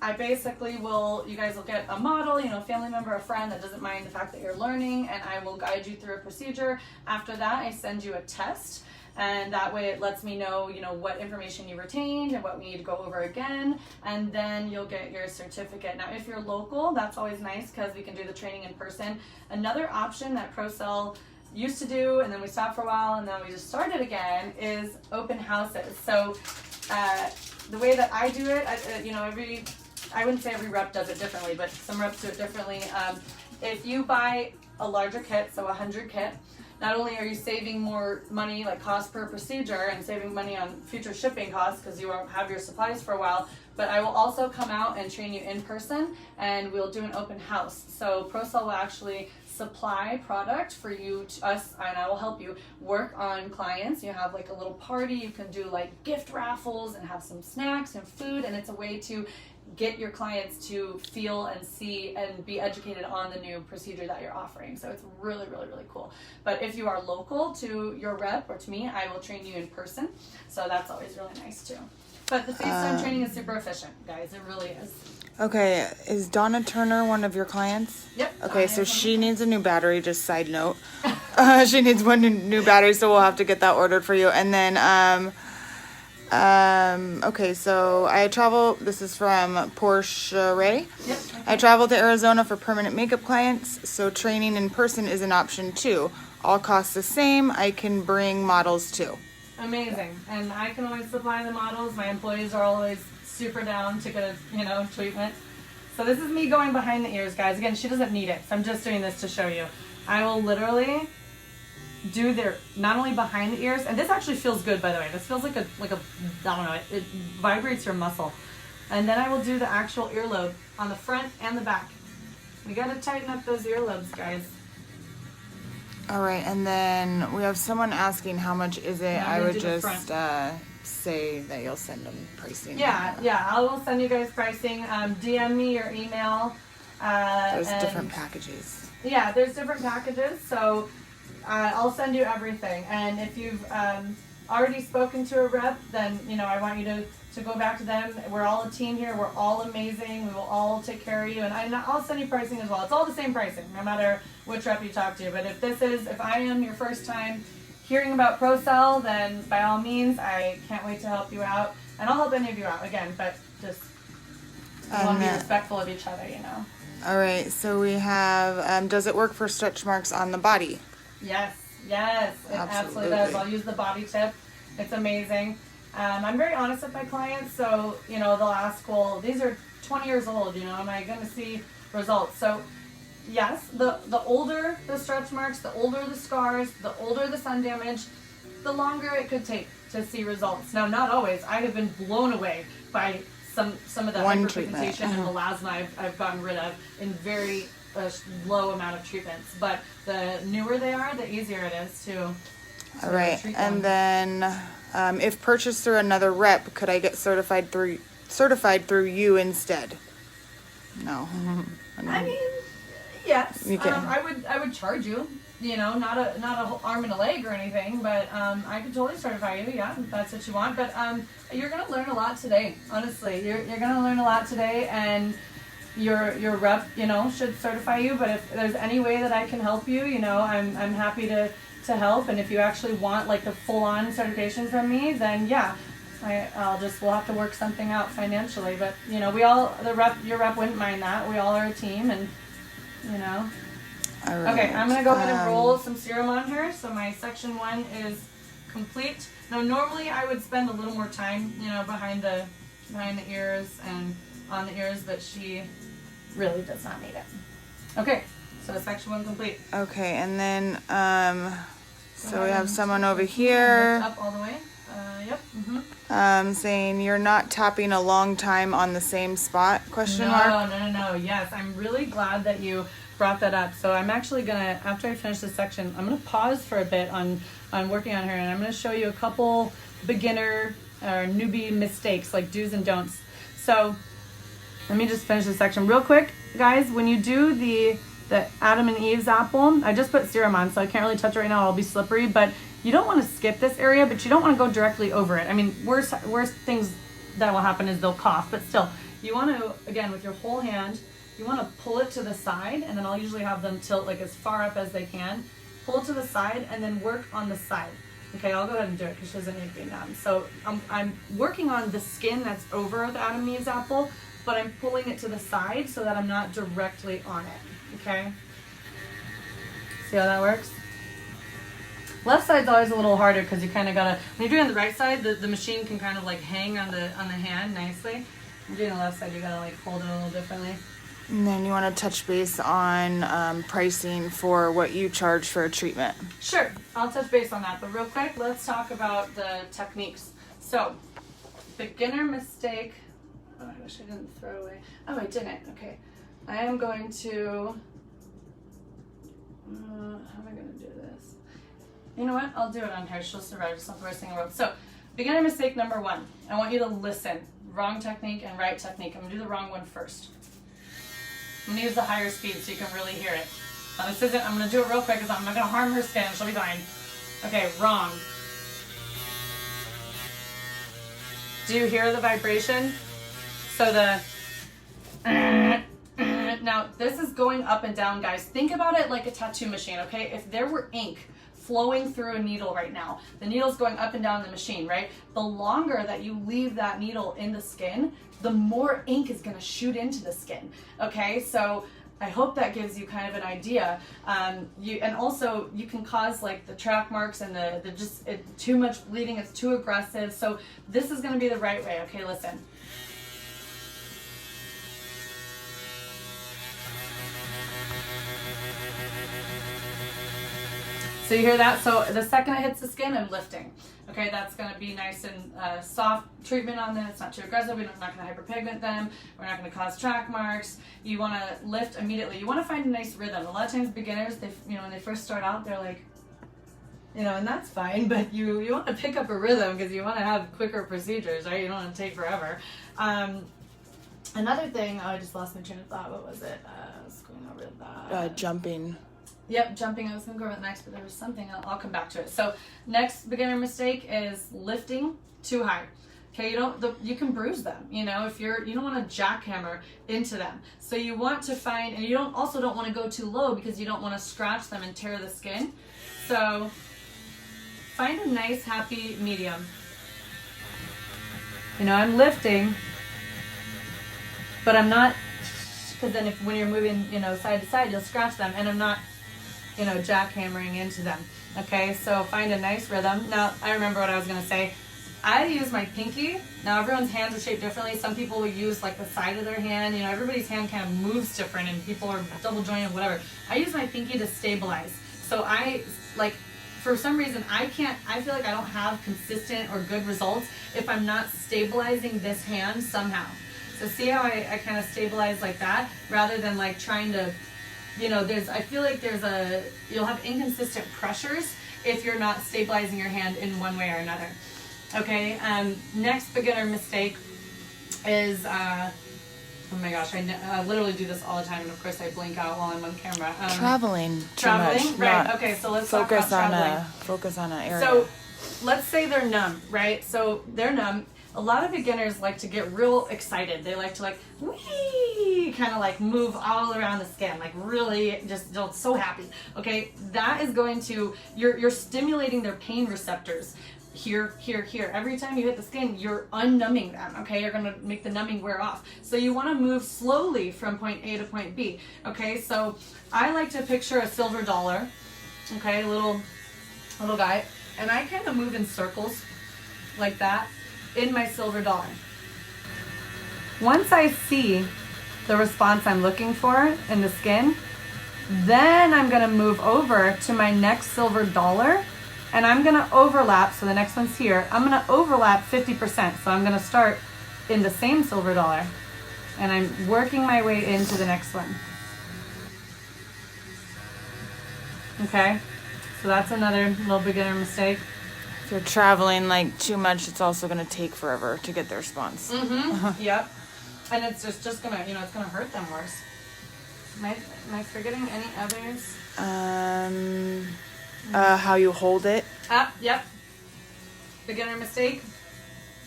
I basically you guys will get a model, a family member, a friend that doesn't mind the fact that you're learning, and I will guide you through a procedure. After that, I send you a test. And that way it lets me know, what information you retained and what we need to go over again. And then you'll get your certificate. Now, if you're local, that's always nice because we can do the training in person. Another option that ProCell used to do, and then we stopped for a while, and then we just started again, is open houses. So the way that I do it, I wouldn't say every rep does it differently, but some reps do it differently. If you buy a larger kit, so 100 kit, not only are you saving more money, like cost per procedure, and saving money on future shipping costs because you won't have your supplies for a while, but I will also come out and train you in person, and we'll do an open house. So ProCell will actually supply product for you, us, and I will help you work on clients. You have like a little party, you can do like gift raffles and have some snacks and food, and it's a way to get your clients to feel and see and be educated on the new procedure that you're offering. So it's really, really, really cool. But if you are local to your rep or to me, I will train you in person. So that's always really nice too. But the FaceTime training is super efficient, guys. It really is. Okay, is Donna Turner one of your clients? Yep. Okay, so she needs a new battery, just side note. She needs one new battery, so we'll have to get that ordered for you. And then, okay, so I travel, this is from Portia Ray. Yep. I travel to Arizona for permanent makeup clients, so training in person is an option too. All costs the same. I can bring models too. Amazing. And I can always supply the models. My employees are always super down to get a, treatment. So this is me going behind the ears, guys. Again, she doesn't need it, so I'm just doing this to show you. I will literally do their, not only behind the ears, and this actually feels good, by the way. This feels like a I don't know, it vibrates your muscle. And then I will do the actual earlobe on the front and the back. We gotta tighten up those earlobes, guys. All right, and then we have someone asking how much is it. I would just say that you'll send them pricing. Yeah, I will send you guys pricing. DM me your email. There's different packages. Yeah, there's different packages, so I'll send you everything. And if you've already spoken to a rep, then I want you to go back to them. We're all a team here. We're all amazing. We will all take care of you, and I'll send you pricing as well. It's all the same pricing, no matter which rep you talk to. But if I am your first time hearing about ProCell, then by all means, I can't wait to help you out, and I'll help any of you out again. But just want to be respectful of each other, All right. So we have. Does it work for stretch marks on the body? Yes, it absolutely does. I'll use the body tip. It's amazing. I'm very honest with my clients, so they'll ask, well, these are 20 years old, am I going to see results? So yes, the older the stretch marks, the older the scars, the older the sun damage, the longer it could take to see results. Now, not always. I have been blown away by some of the hyperpigmentation and melasma I've gotten rid of in very low amount of treatments. But the newer they are, the easier it is to all right, and then if purchased through another rep, could I get certified through you instead? No. I mean, Yes, You can. I would charge you. You know, not a whole arm and a leg or anything, but I could totally certify you. Yeah, if that's what you want. But you're gonna learn a lot today. Honestly, you're gonna learn a lot today, and your rep, you know, should certify you. But if there's any way that I can help you, you know, I'm happy to help. And if you actually want like the full-on certification from me, then yeah, we'll have to work something out financially. But you know, your rep wouldn't mind that. We all are a team, and you know. All right. Okay, I'm gonna go ahead and roll some serum on her. So my section 1 is complete. Now normally I would spend a little more time, you know, behind the ears and on the ears, but she really does not need it. Okay, so section 1 complete. Okay, and then so we have someone over here. Up all the way. Yep. Saying you're not tapping a long time on the same spot? Question mark. No. Yes, I'm really glad that you brought that up. So I'm actually gonna, after I finish this section, I'm gonna pause for a bit on working on her, and I'm gonna show you a couple beginner or newbie mistakes, like do's and don'ts. So let me just finish this section real quick, guys. When you do the Adam and Eve's apple, I just put serum on, so I can't really touch it right now. It'll be slippery, but you don't want to skip this area, but you don't want to go directly over it. I mean, worst things that will happen is they'll cough, but still, you want to, again, with your whole hand, you want to pull it to the side, and then I'll usually have them tilt like as far up as they can. Pull it to the side, and then work on the side. Okay, I'll go ahead and do it because she doesn't need to be done. So I'm working on the skin that's over the Adam and Eve's apple, but I'm pulling it to the side so that I'm not directly on it. Okay? See how that works? Left side's always a little harder because you kind of gotta, when you're doing the right side, the machine can kind of like hang on the hand nicely. When you're doing the left side, you gotta like hold it a little differently. And then you want to touch base on pricing for what you charge for a treatment. Sure, I'll touch base on that, but real quick, let's talk about the techniques. So, beginner mistake. Oh, I wish I didn't throw away. Oh, I didn't. Okay, I am going to. How am I going to do this? You know what? I'll do it on her. She'll survive. It's not the worst thing in the world. So, beginner mistake number 1. I want you to listen. Wrong technique and right technique. I'm going to do the wrong one first. I'm going to use the higher speed so you can really hear it. Now this isn't, I'm going to do it real quick because I'm not going to harm her skin. She'll be fine. Okay, wrong. Do you hear the vibration? So now this is going up and down, guys. Think about it like a tattoo machine, okay? If there were ink flowing through a needle right now, the needle's going up and down the machine, right? The longer that you leave that needle in the skin, the more ink is going to shoot into the skin. Okay, so I hope that gives you kind of an idea. And also you can cause like the track marks and too much bleeding. It's too aggressive. So this is going to be the right way. Okay, listen. So you hear that? So the second it hits the skin, I'm lifting. Okay, that's going to be nice and soft treatment on them. It's not too aggressive. We're not going to hyperpigment them. We're not going to cause track marks. You want to lift immediately. You want to find a nice rhythm. A lot of times beginners, when they first start out, they're like, and that's fine, but you want to pick up a rhythm because you want to have quicker procedures, right? You don't want to take forever. Another thing, I just lost my train of thought. What was it? I was going over that. Jumping. Yep, jumping. I was going to go over the next, but there was something. I'll come back to it. So next beginner mistake is lifting too high. Okay, you can bruise them. You don't want to jackhammer into them. So you want to find, and you don't want to go too low because you don't want to scratch them and tear the skin. So find a nice, happy medium. I'm lifting, but I'm not, because then when you're moving, side to side, you'll scratch them, and I'm not, jackhammering into them. Okay, so find a nice rhythm. Now, I remember what I was going to say. I use my pinky. Now, everyone's hands are shaped differently. Some people will use like the side of their hand. Everybody's hand kind of moves different, and people are double jointed, whatever. I use my pinky to stabilize. So for some reason, I feel like I don't have consistent or good results if I'm not stabilizing this hand somehow. So see how I kind of stabilize like that, rather than like trying to, I feel like you'll have inconsistent pressures if you're not stabilizing your hand in one way or another. Okay, next beginner mistake is Oh my gosh, I literally do this all the time, and of course I blink out while I'm on camera. Traveling too traveling, much. right? Okay, so let's talk about traveling. Focus on an area. So, let's say they're numb, right? So they're numb. A lot of beginners like to get real excited. They like to like, wee, kind of like move all around the skin, like really just so happy. Okay, that is going to, you're stimulating their pain receptors. Here, here, here. Every time you hit the skin, you're unnumbing them, okay? You're gonna make the numbing wear off. So you wanna move slowly from point A to point B, okay? So I like to picture a silver dollar, okay, little guy, and I kind of move in circles like that in my silver dollar. Once I see the response I'm looking for in the skin, then I'm gonna move over to my next silver dollar, and I'm gonna overlap, so the next one's here, I'm gonna overlap 50%. So I'm gonna start in the same silver dollar, and I'm working my way into the next one. Okay, so that's another little beginner mistake. If you're traveling like too much, it's also gonna take forever to get the response. Mm-hmm, yep. And it's just gonna, it's gonna hurt them worse. Am I forgetting any others? How you hold it. Yep. Beginner mistake.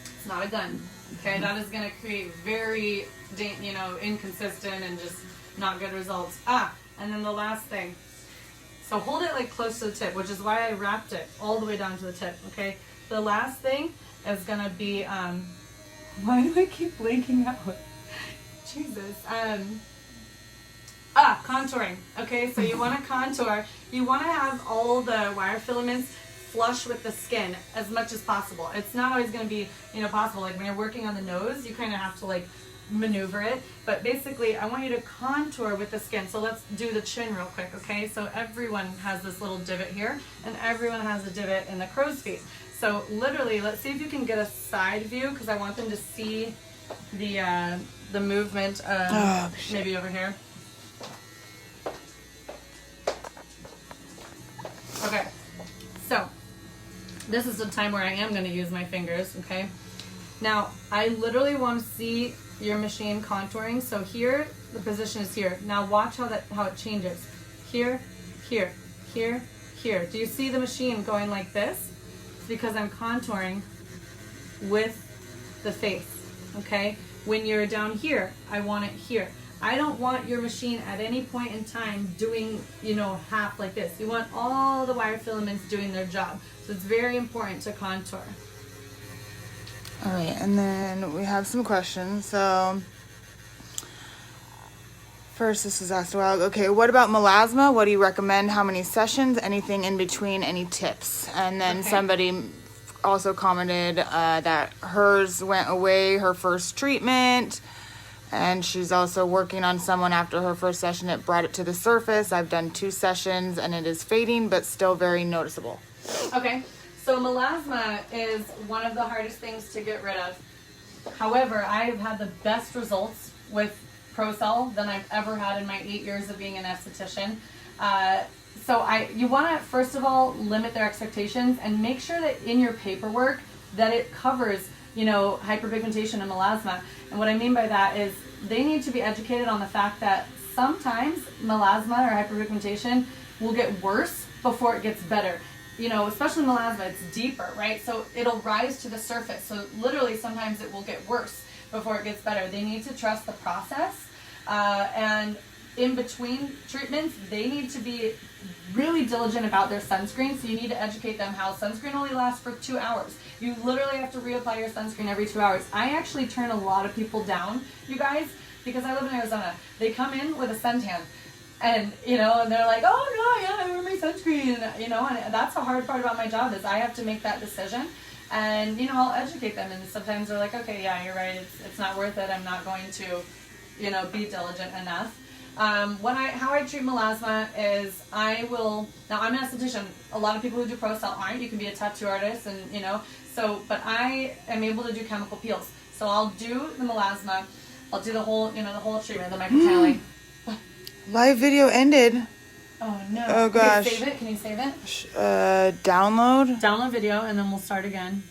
It's not a gun. Okay, that is going to create very, inconsistent and just not good results. And then the last thing. So hold it like close to the tip, which is why I wrapped it all the way down to the tip. Okay. The last thing is going to be. Why do I keep blinking out? Jesus. Contouring. Okay, so you want to contour. You want to have all the wire filaments flush with the skin as much as possible. It's not always going to be, possible. Like when you're working on the nose, you kind of have to like maneuver it. But basically, I want you to contour with the skin. So let's do the chin real quick, okay? So everyone has this little divot here, and everyone has a divot in the crow's feet. So literally, let's see if you can get a side view, because I want them to see the movement. Maybe over here. Okay, so this is the time where I am going to use my fingers, okay? Now, I literally want to see your machine contouring. So here, the position is here. Now watch how it changes. Here, here, here, here. Do you see the machine going like this? It's because I'm contouring with the face, okay? When you're down here, I want it here. I don't want your machine at any point in time doing, half like this. You want all the wire filaments doing their job. So it's very important to contour. All right, and then we have some questions. So first, this was asked a while ago. Okay, what about melasma? What do you recommend? How many sessions? Anything in between? Any tips? And then somebody also commented that hers went away, her first treatment. And she's also working on someone after her first session. It brought it to the surface. I've done 2 sessions and it is fading, but still very noticeable. Okay, so melasma is one of the hardest things to get rid of. However, I have had the best results with ProCell than I've ever had in my 8 years of being an esthetician. You want to, first of all, limit their expectations and make sure that in your paperwork that it covers hyperpigmentation and melasma. And what I mean by that is they need to be educated on the fact that sometimes melasma or hyperpigmentation will get worse before it gets better. Especially melasma, it's deeper, right? So it'll rise to the surface. So literally sometimes it will get worse before it gets better. They need to trust the process. And in between treatments, they need to be really diligent about their sunscreen. So you need to educate them how sunscreen only lasts for 2 hours. You literally have to reapply your sunscreen every 2 hours. I actually turn a lot of people down, you guys, because I live in Arizona. They come in with a suntan. And, and they're like, oh, no, yeah, I wear my sunscreen, and that's the hard part about my job is I have to make that decision. And, I'll educate them. And sometimes they're like, okay, yeah, you're right. It's not worth it. I'm not going to, be diligent enough. How I treat melasma is now I'm an esthetician. A lot of people who do ProCell aren't. You can be a tattoo artist and, but I am able to do chemical peels. So I'll do the melasma. I'll do the whole treatment, the microchanneling. Live video ended. Oh no. Oh gosh. Can you save it? Download. Download video and then we'll start again.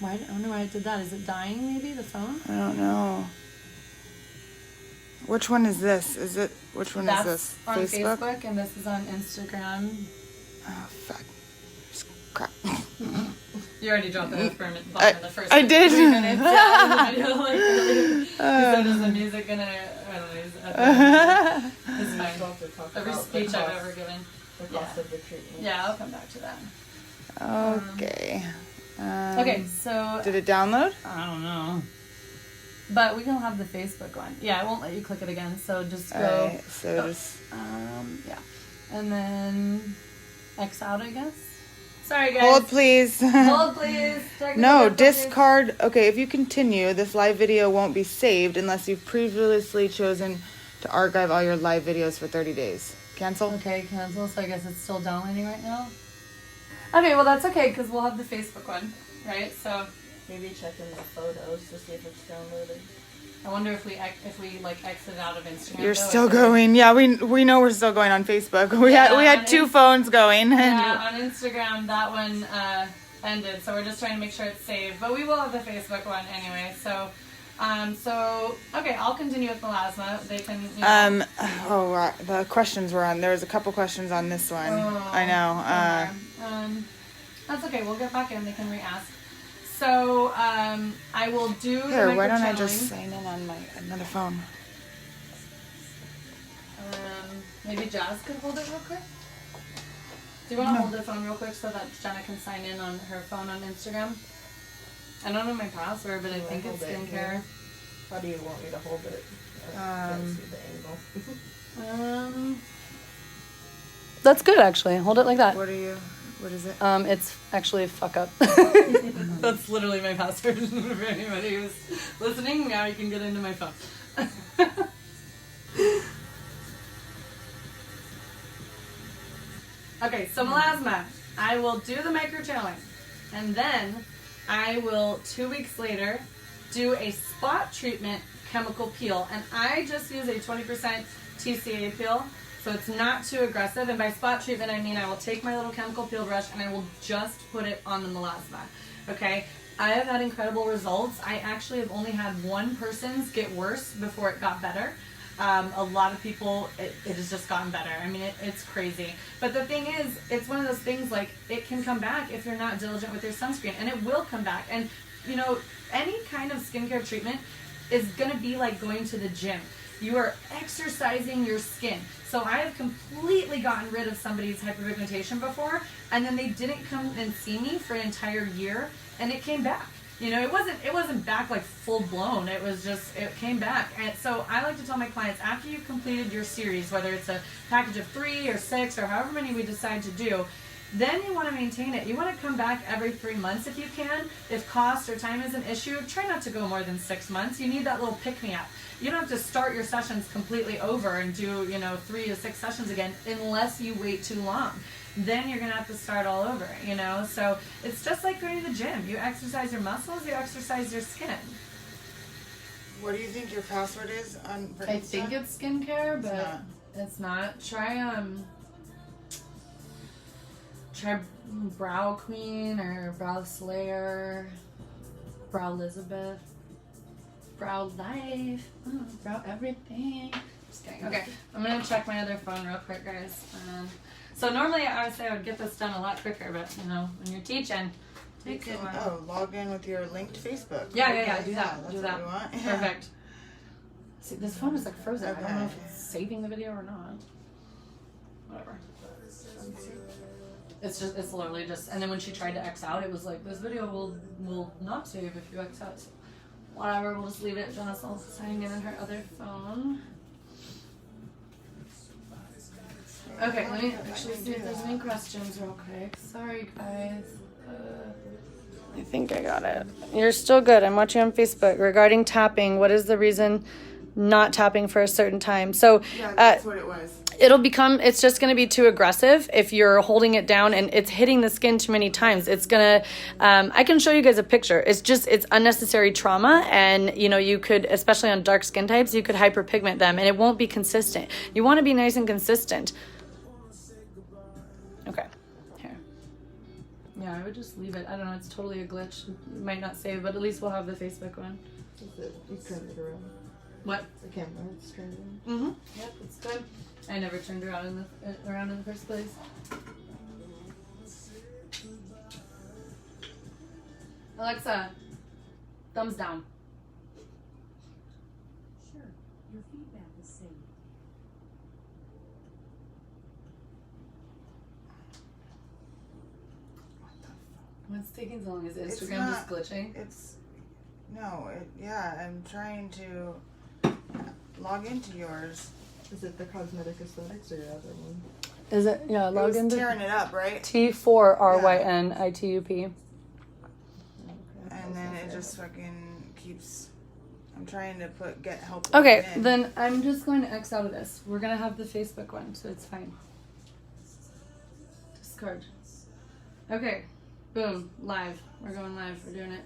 I wonder why I did that. Is it dying maybe, the phone? I don't know. Which one is this? Which one That's is this? on Facebook, and this is on Instagram. Oh, fuck. Crap. You already dropped the F-bomb in the first I did. 3 minutes. Yeah, in the video, like, really. So is the music gonna... It's fine. Every speech I've ever given. The cost of the treatment. Yeah, I'll come back to that. Okay. Okay, so... Did it download? I don't know. But we can have the Facebook one. Yeah, I won't let you click it again, so just go... Alright, so just... yeah. And then... X out, I guess? Sorry, guys. Hold, please. Hold, please. Technical No, difficulties. discard... Okay, if you continue, this live video won't be saved unless you've previously chosen to archive all your live videos for 30 days. Cancel? Okay, cancel. So I guess it's still downloading right now. Okay, well that's okay because we'll have the Facebook one, right? So Maybe check in the photos to see if it's downloaded. I wonder if we like exit out of Instagram. You're though, still going. Yeah, we know we're still going on Facebook. We had two phones going. Yeah, on Instagram that one ended, so we're just trying to make sure it's saved. But we will have the Facebook one anyway. So, okay, I'll continue with melasma. They can. The questions were on. There was a couple questions on this one. Oh, I know. That's okay. We'll get back in. They can re-ask. So, I will do Here, the why don't I microchanneling. just sign in on my another phone? Maybe Jazz could hold it real quick? Do you want to hold the phone real quick so that Jenna can sign in on her phone on Instagram? I don't know my password, but I think it's skincare. How do you want me to hold it? I can't see the angle. That's good, actually. Hold it like that. What is it? It's actually fuck up. That's literally my password for anybody who's listening. Now you can get into my phone. Okay, so melasma. I will do the microchanneling. And then I will, 2 weeks later, do a spot treatment chemical peel. And I just use a 20% TCA peel. So it's not too aggressive. And by spot treatment, I mean I will take my little chemical peel brush and I will just put it on the melasma. Okay? I have had incredible results. I actually have only had one person's get worse before it got better. A lot of people, it has just gotten better. I mean, it's crazy. But the thing is, it's one of those things like it can come back if you're not diligent with your sunscreen. And it will come back. And, you know, any kind of skincare treatment is going to be like going to the gym. You are exercising your skin. So I have completely gotten rid of somebody's hyperpigmentation before, and then they didn't come and see me for an entire year, and it came back. You know, it wasn't back like full blown. It was just, it came back. And so I like to tell my clients, after you've completed your series, whether it's a package of 3 or 6 or however many we decide to do, then you want to maintain it. You want to come back every 3 months if you can. If cost or time is an issue, try not to go more than 6 months. You need that little pick-me-up. You don't have to start your sessions completely over and do, 3 to 6 sessions again unless you wait too long. Then you're going to have to start all over, So it's just like going to the gym. You exercise your muscles, you exercise your skin. What do you think your password is on? I think it's skincare, but it's not. Try Brow Queen or Brow Slayer, Brow Elizabeth, Brow Life, Brow Everything. Just kidding. Okay, I'm gonna check my other phone real quick, guys. So normally I would say I would get this done a lot quicker, but when you're teaching, take it. Log in with your linked Facebook. Yeah. Do that. That's Do what that. we want. Perfect. See, this phone is like frozen. Okay. I don't know if it's saving the video or not. Whatever. It's literally just, and then when she tried to X out, it was like, this video will not save if you X out. So whatever, we'll just leave it. Jonna's all signing in on her other phone. Okay, let me actually see if there's any questions real quick. Sorry, guys. I think I got it. You're still good. I'm watching on Facebook. Regarding tapping, what is the reason not tapping for a certain time? So that's what it was. It's just going to be too aggressive if you're holding it down and it's hitting the skin too many times. It's going to, I can show you guys a picture. It's unnecessary trauma. And, you could, especially on dark skin types, you could hyperpigment them and it won't be consistent. You want to be nice and consistent. Okay, here. Yeah, I would just leave it. I don't know, it's totally a glitch. It might not save, but at least we'll have the Facebook one. You turned it around. What? The camera, it's turning. Mm-hmm. Yep, it's good. I never turned around in the first place. Alexa, thumbs down. Sure, your feedback is saved. What's taking so long? Is It's Instagram not- just glitching? I'm trying to log into yours. Is it the cosmetic aesthetics or your other one? Is it? Yeah, It was tearing it up, right? T4RYNITUP. Okay, And then it just fucking keeps. I'm trying to get help. Okay, logging in. then I'm just going to X out of this. We're gonna have the Facebook one, so it's fine. Discard. Okay, boom, live. We're going live. We're doing it.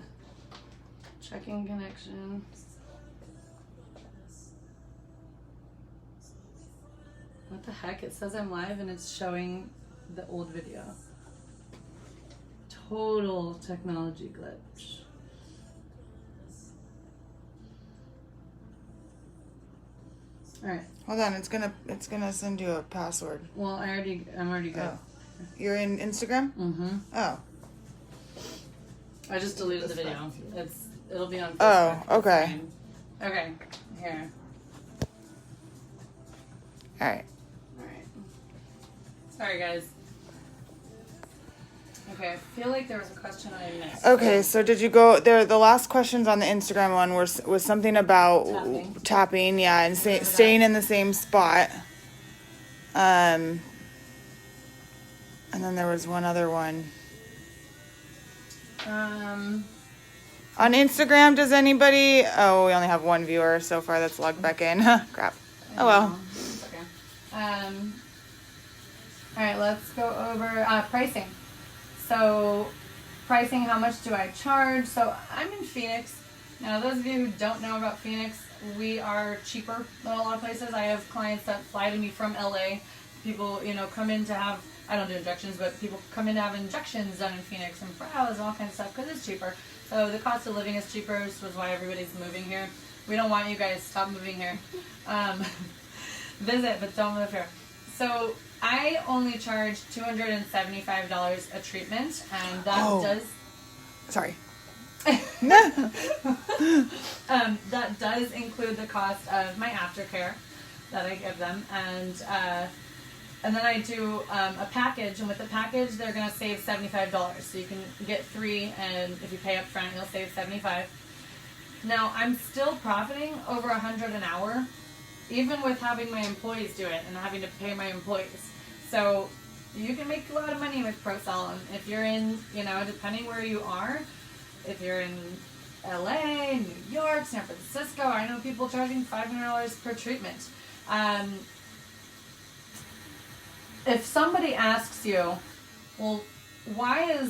Checking connection. What the heck? It says I'm live and it's showing the old video. Total technology glitch. Alright. Hold on, it's gonna send you a password. Well, I'm already good. Oh. You're in Instagram? Mm-hmm. Oh. I just deleted the video. It'll be on Facebook. Oh, okay. Okay. Here. Alright. Alright. Sorry guys. Okay, I feel like there was a question I missed. Okay, so did you go there? The last questions on the Instagram one was something about tapping, yeah, and staying in the same spot. And then there was one other one. Um, On Instagram, does anybody? Oh, we only have one viewer so far that's logged back in. Crap. Oh well. It's okay. Alright, let's go over pricing. So, pricing, how much do I charge? So, I'm in Phoenix. Now, those of you who don't know about Phoenix, we are cheaper than a lot of places. I have clients that fly to me from LA. People, come in to have, I don't do injections, but people come in to have injections done in Phoenix and brows and all kinds of stuff because it's cheaper. So, the cost of living is cheaper, which is why everybody's moving here. We don't want you guys to stop moving here. Visit, but don't move here. So, I only charge $275 a treatment, and that does... Sorry. That does include the cost of my aftercare that I give them, and then I do a package, and with the package, they're going to save $75. So you can get 3, and if you pay up front, you'll save $75. Now, I'm still profiting over $100 an hour, even with having my employees do it and having to pay my employees. So you can make a lot of money with ProCell. And if you're in, depending where you are, if you're in LA, New York, San Francisco, I know people charging $500 per treatment. If somebody asks you, well, why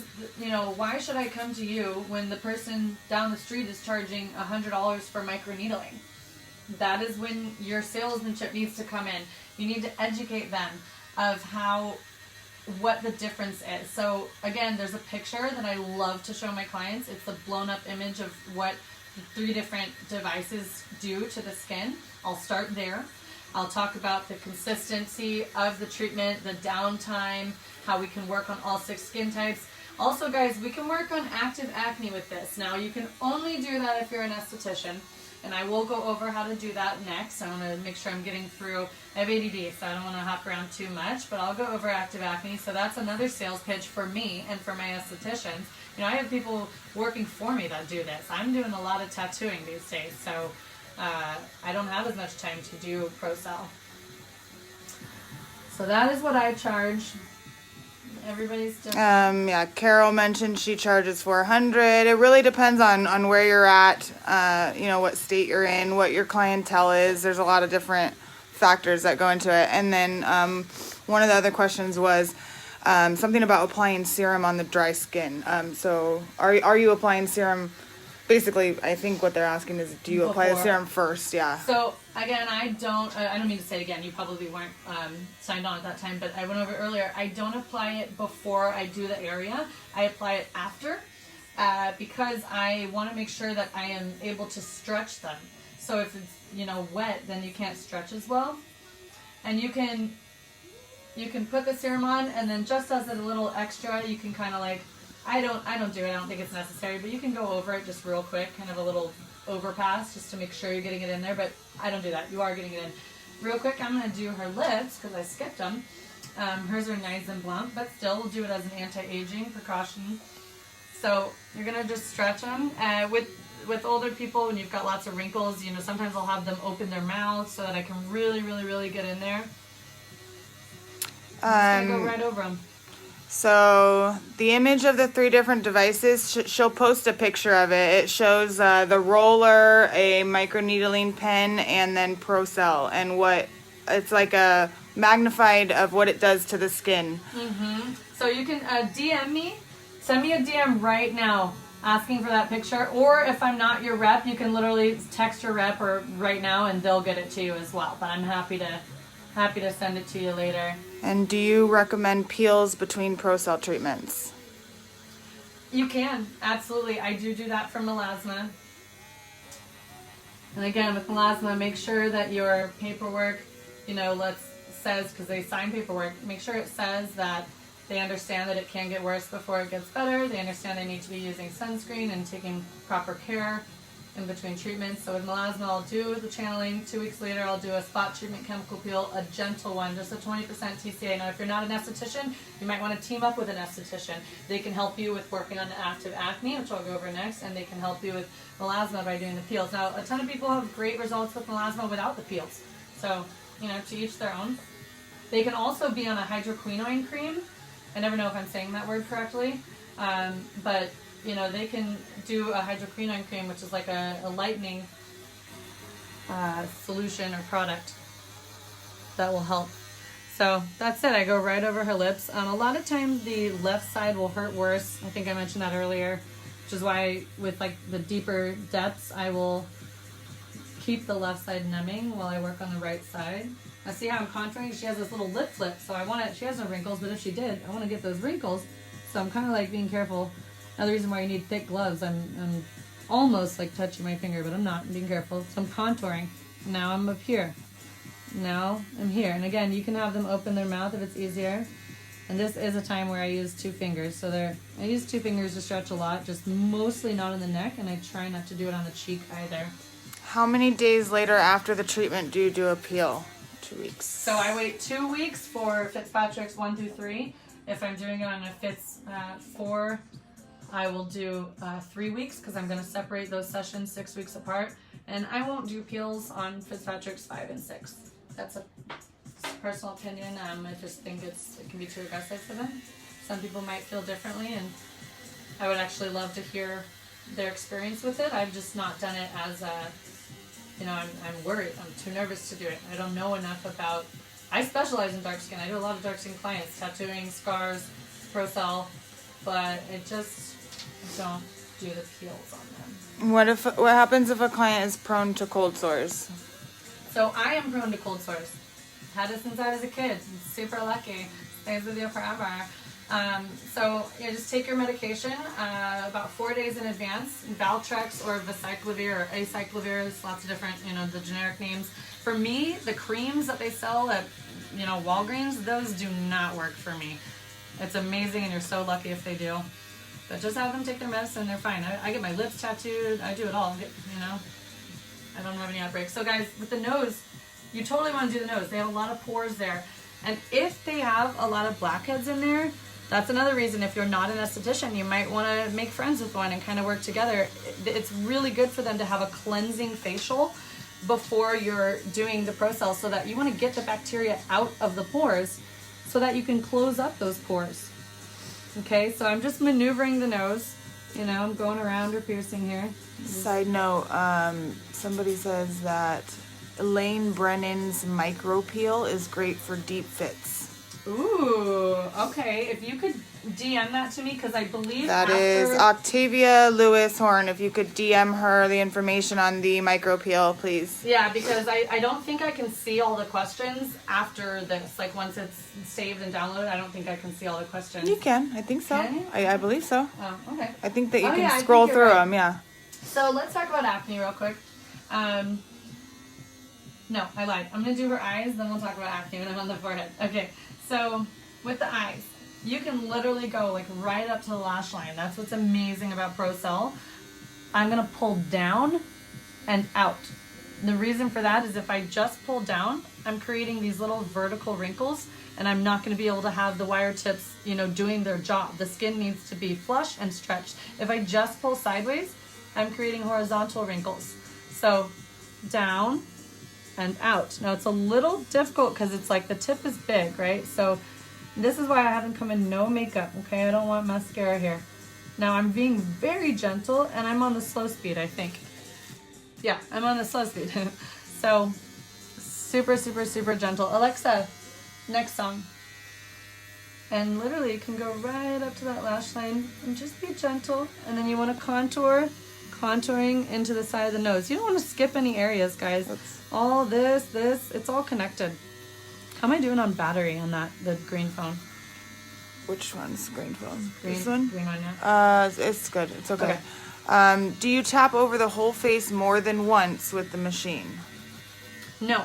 should I come to you when the person down the street is charging $100 for microneedling? That is when your salesmanship needs to come in. You need to educate them of what the difference is. So again, there's a picture that I love to show my clients. It's a blown up image of what the 3 different devices do to the skin. I'll start there. I'll talk about the consistency of the treatment, the downtime, how we can work on all 6 skin types. Also, guys, we can work on active acne with this. Now, you can only do that if you're an esthetician, and I will go over how to do that next. I want to make sure I'm getting through. I have ADD, so I don't want to hop around too much, but I'll go over active acne. So that's another sales pitch for me and for my estheticians. I have people working for me that do this. I'm doing a lot of tattooing these days, so I don't have as much time to do ProCell. So that is what I charge. Everybody's different. Yeah, Carol mentioned she charges $400. It really depends on where you're at, what state you're in, what your clientele is. There's a lot of different factors that go into it. And then one of the other questions was something about applying serum on the dry skin. So are you applying serum? Basically, I think what they're asking is, do you apply the serum first? Yeah. So again, I don't mean to say it again. You probably weren't signed on at that time, but I went over it earlier. I don't apply it before I do the area. I apply it after because I want to make sure that I am able to stretch them. So if wet, then you can't stretch as well. And you can put the serum on, and then just as a little extra, you can kind of like, I don't do it, I don't think it's necessary, but you can go over it just real quick, kind of a little overpass just to make sure you're getting it in there, but I don't do that. You are getting it in. Real quick, I'm going to do her lips because I skipped them. Hers are nice and plump, but still we'll do it as an anti-aging precaution. So you're going to just stretch them. With older people, when you've got lots of wrinkles, sometimes I'll have them open their mouth so that I can really, really, really get in there. I'm just going to go right over them. So the image of the 3 different devices, she'll post a picture of it. It shows the roller, a microneedling pen, and then ProCell, and it's like a magnified of what it does to the skin. Mm-hmm. So you can DM me, send me a DM right now asking for that picture, or if I'm not your rep, you can literally text your rep or right now and they'll get it to you as well. But I'm happy to send it to you later. And do you recommend peels between ProCell treatments? You can, absolutely. I do that for melasma. And again, with melasma, make sure that your paperwork, says, because they sign paperwork, make sure it says that they understand that it can get worse before it gets better. They understand they need to be using sunscreen and taking proper care in between treatments. So with melasma, I'll do the channeling. 2 weeks later, I'll do a spot treatment chemical peel, a gentle one, just a 20% TCA. Now, if you're not an esthetician, you might want to team up with an esthetician. They can help you with working on the active acne, which I'll go over next, and they can help you with melasma by doing the peels. Now, a ton of people have great results with melasma without the peels. So, to each their own. They can also be on a hydroquinone cream. I never know if I'm saying that word correctly, but they can do a hydroquinone cream, which is like a lightening solution or product that will help. So that's it. I go right over her lips. A lot of times the left side will hurt worse. I think I mentioned that earlier, which is why with like the deeper depths, I will keep the left side numbing while I work on the right side. Now see how I'm contouring? She has this little lip flip, so she has no wrinkles, but if she did, I want to get those wrinkles. So I'm kind of like being careful. Another reason why you need thick gloves, I'm almost like touching my finger, but I'm not. I'm being careful. So I'm contouring. Now I'm up here. Now I'm here. And again, you can have them open their mouth if it's easier. And this is a time where I use 2 fingers. So I use 2 fingers to stretch a lot, just mostly not on the neck, and I try not to do it on the cheek either. How many days later after the treatment do you do a peel? 2 weeks. So I wait 2 weeks for Fitzpatrick's 1 through 3. If I'm doing it on a Fitz 4, I will do 3 weeks because I'm going to separate those sessions 6 weeks apart. And I won't do peels on Fitzpatrick's 5 and 6. That's a personal opinion. I just think it can be too aggressive for them. Some people might feel differently, and I would actually love to hear their experience with it. I've just not done it as a, I'm worried. I'm too nervous to do it. I don't know enough about, I specialize in dark skin. I do a lot of dark skin clients, tattooing, scars, ProCell, but I just don't do the peels on them. What happens if a client is prone to cold sores? So I am prone to cold sores. Had it since I was a kid. I'm super lucky. Stays with you forever. So just take your medication about 4 days in advance. Valtrex or Vacyclovir or Acyclovir. There's lots of different, the generic names. For me, the creams that they sell at, Walgreens, those do not work for me. It's amazing, and you're so lucky if they do. But just have them take their medicine. They're fine. I get my lips tattooed. I do it all. I don't have any outbreaks. So guys, with the nose, you totally want to do the nose. They have a lot of pores there. And if they have a lot of blackheads in there, that's another reason if you're not an esthetician, you might want to make friends with one and kind of work together. It's really good for them to have a cleansing facial before you're doing the ProCell, so that you want to get the bacteria out of the pores so that you can close up those pores. Okay, so I'm just maneuvering the nose. I'm going around or piercing here. Side note, somebody says that Elaine Brennan's micro peel is great for deep fits. Ooh, okay. If you could DM that to me, because I believe that is Octavia Lewis Horn. If you could DM her the information on the micro peel, please. Yeah, because I don't think I can see all the questions after this. Like once it's saved and downloaded, I don't think I can see all the questions. You can. I think so. Can you? I believe so. Oh, okay. I think that you can scroll through them, yeah. So let's talk about acne real quick. No, I lied. I'm going to do her eyes, then we'll talk about acne when I'm on the forehead. Okay, so with the eyes, you can literally go like right up to the lash line. That's what's amazing about ProCell. I'm going to pull down and out. The reason for that is if I just pull down, I'm creating these little vertical wrinkles, and I'm not going to be able to have the wire tips, you know, doing their job. The skin needs to be flush and stretched. If I just pull sideways, I'm creating horizontal wrinkles. So down and out. Now it's a little difficult because it's like the tip is big, right? So this is why I haven't come in no makeup, okay? I don't want mascara here. Now I'm being very gentle, and I'm on the slow speed, I think. Yeah, I'm on the slow speed. So super, super, super gentle. Alexa, next song. And literally you can go right up to that lash line and just be gentle. And then you want to contouring into the side of the nose. You don't want to skip any areas, guys. All this, it's all connected. How am I doing on battery on the green phone? Which one's green phone? Green, This one? Green one, yeah. It's good. It's okay. Okay. Do you tap over the whole face more than once with the machine? No.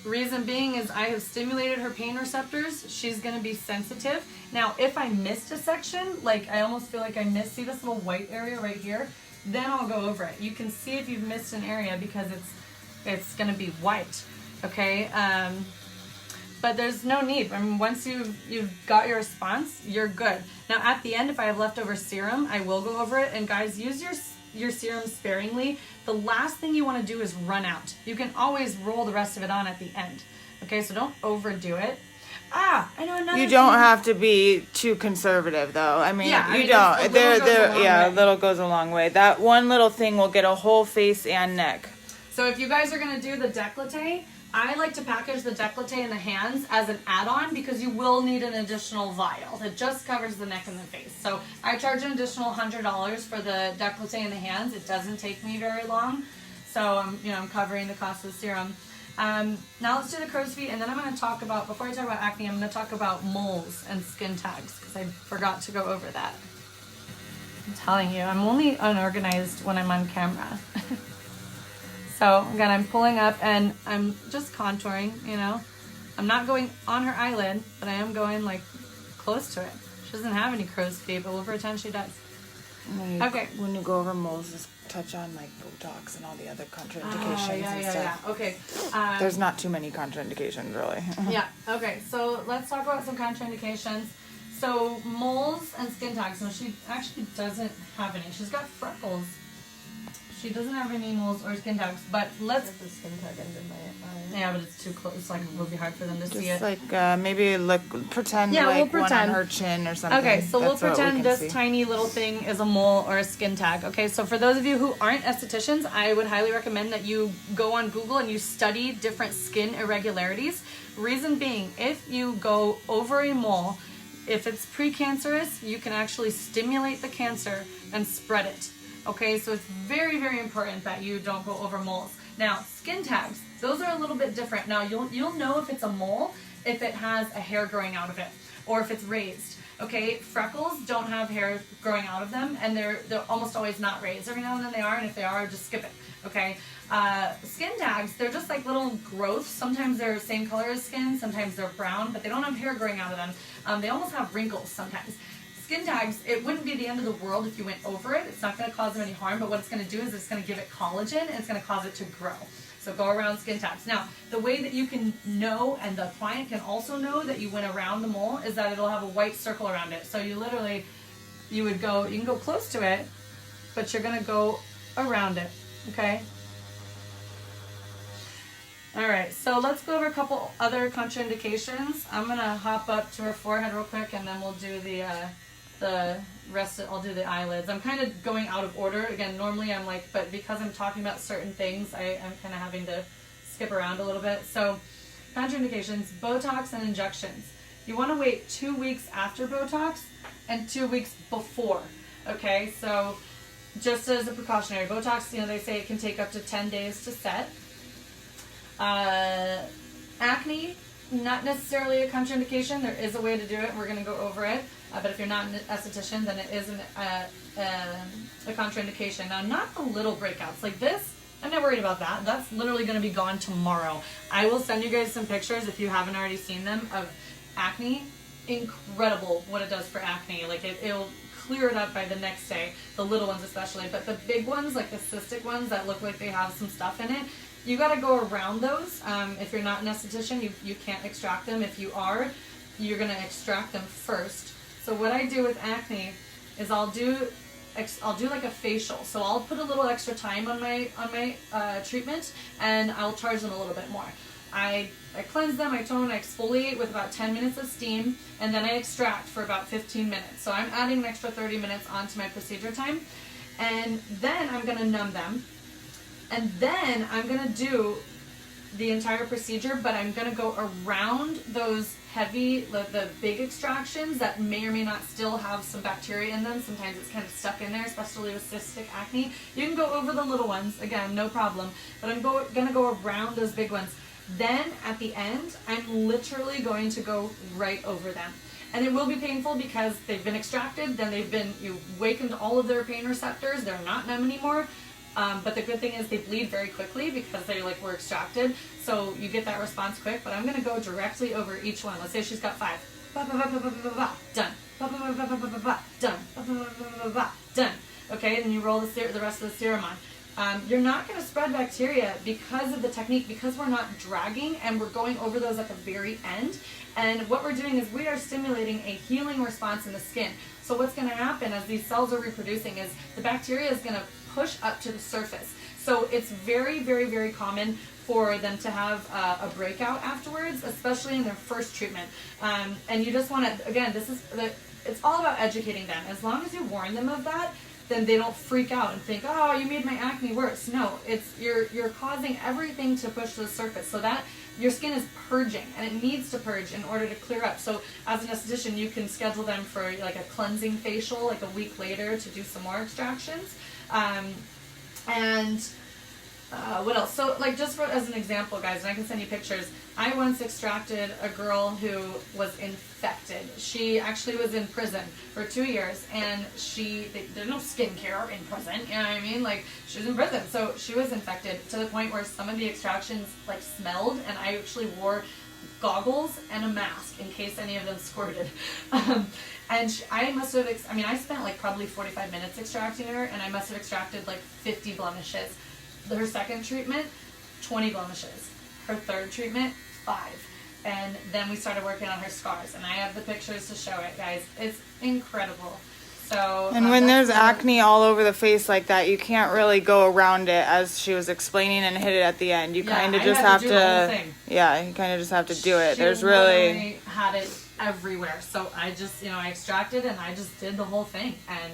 Reason being is I have stimulated her pain receptors. She's going to be sensitive. Now, if I missed a section, like I almost feel like I missed, see this little white area right here? Then I'll go over it. You can see if you've missed an area because it's going to be white, okay? But there's no need. I mean, once you've got your response, you're good. Now, at the end, if I have leftover serum, I will go over it. And guys, use your serum sparingly. The last thing you want to do is run out. You can always roll the rest of it on at the end. Okay, so don't overdo it. I know another You don't thing. have to be too conservative, though. I mean, Yeah, I you mean, don't. a little goes a long A way. little goes a long way. That one little thing will get a whole face and neck. So if you guys are going to do the décolleté, I like to package the décolleté in the hands as an add-on because you will need an additional vial. It just covers the neck and the face. So I charge an additional $100 for the décolleté in the hands. It doesn't take me very long. So I'm covering the cost of the serum. Now let's do the crow's feet, and then I'm going to talk about, before I talk about acne, I'm going to talk about moles and skin tags because I forgot to go over that. I'm telling you, I'm only unorganized when I'm on camera. So again, I'm pulling up and I'm just contouring, you know. I'm not going on her eyelid, but I am going like close to it. She doesn't have any crow's feet, but we'll pretend she does. Okay. When you go over moles, just touch on like Botox and all the other contraindications and stuff. Yeah. Okay. There's not too many contraindications, really. Yeah. Okay. So let's talk about some contraindications. So moles and skin tags. No, she actually doesn't have any. She's got freckles. She doesn't have any moles or skin tags, but let's. There's a skin tag under my eye. Yeah, but it's too close. It's like it will be hard for them to see Just it. like maybe pretend Yeah, like we'll one pretend. on her chin or something. Okay, so we'll That's what we pretend can this see. tiny little thing is a mole or a skin tag. Okay, so for those of you who aren't estheticians, I would highly recommend that you go on Google and you study different skin irregularities. Reason being, if you go over a mole, if it's precancerous, you can actually stimulate the cancer and spread it. Okay, so it's very, very important that you don't go over moles. Now, skin tags, those are a little bit different. Now, you'll know if it's a mole if it has a hair growing out of it or if it's raised. Okay, freckles don't have hair growing out of them, and they're almost always not raised. Every now and then they are, and if they are, just skip it. Okay, skin tags, they're just like little growths. Sometimes they're the same color as skin, sometimes they're brown, but they don't have hair growing out of them. They almost have wrinkles sometimes. Skin tags, it wouldn't be the end of the world if you went over it. It's not going to cause them any harm, but what it's going to do is it's going to give it collagen and it's going to cause it to grow. So go around skin tags. Now, the way that you can know, and the client can also know that you went around the mole, is that it'll have a white circle around it. So you can go close to it, but you're going to go around it, okay? All right, so let's go over a couple other contraindications. I'm going to hop up to her forehead real quick, and then we'll do the rest I'll do the eyelids. I'm kind of going out of order. Again, normally I'm like, but because I'm talking about certain things, I'm kind of having to skip around a little bit. So, contraindications, Botox and injections. You want to wait 2 weeks after Botox and 2 weeks before. Okay, so just as a precautionary, Botox, they say it can take up to 10 days to set. Acne, not necessarily a contraindication. There is a way to do it. We're going to go over it. But if you're not an esthetician, then it is a contraindication. Now, not the little breakouts. Like this I'm not worried about that. That's literally going to be gone tomorrow. I will send you guys some pictures if you haven't already seen them of acne. Incredible what it does for acne. Like it'll clear it up by the next day, the little ones especially, but the big ones, like the cystic ones that look like they have some stuff in it, you got to go around those. If you're not an esthetician, you can't extract them. If you are, you're going to extract them first. So what I do with acne is I'll do like a facial. So I'll put a little extra time on my treatment, and I'll charge them a little bit more. I cleanse them, I tone, I exfoliate with about 10 minutes of steam, and then I extract for about 15 minutes. So I'm adding an extra 30 minutes onto my procedure time, and then I'm going to numb them, and then I'm going to do the entire procedure, but I'm going to go around those heavy, the big extractions that may or may not still have some bacteria in them. Sometimes it's kind of stuck in there, especially with cystic acne. You can go over the little ones, again, no problem, but I'm going to go around those big ones. Then at the end, I'm literally going to go right over them. And it will be painful because they've been extracted, then you've wakened all of their pain receptors, they're not numb anymore. But the good thing is they bleed very quickly because they were extracted. So you get that response quick, but I'm going to go directly over each one. Let's say she's got 5. Done. Done. Done. Okay, and then you roll the rest of the serum on. You're not going to spread bacteria because of the technique, because we're not dragging and we're going over those at the very end. And what we're doing is we are stimulating a healing response in the skin. So what's going to happen as these cells are reproducing is the bacteria is going to push up to the surface. So it's very, very, very common for them to have a breakout afterwards, especially in their first treatment. And you just want to, again, it's all about educating them. As long as you warn them of that, then they don't freak out and think, oh, you made my acne worse. No, you're causing everything to push to the surface so that your skin is purging, and it needs to purge in order to clear up. So as an esthetician, you can schedule them for a cleansing facial a week later to do some more extractions. What else? So just as an example, guys, and I can send you pictures, I once extracted a girl who was infected. She actually was in prison for 2 years, and there's no skincare in prison, you know what I mean? She was in prison, so she was infected to the point where some of the extractions smelled, and I actually wore goggles and a mask in case any of them squirted. And I must have, I spent probably 45 minutes extracting her, and I must have extracted 50 blemishes. Her second treatment, 20 blemishes. Her third treatment, 5. And then we started working on her scars, and I have the pictures to show it, guys. It's incredible. So, and when there's acne all over the face like that, you can't really go around it, as she was explaining, and hit it at the end. You kind of just have to, you kind of just have to do it. There's really had it everywhere. So I just, I extracted and I just did the whole thing, and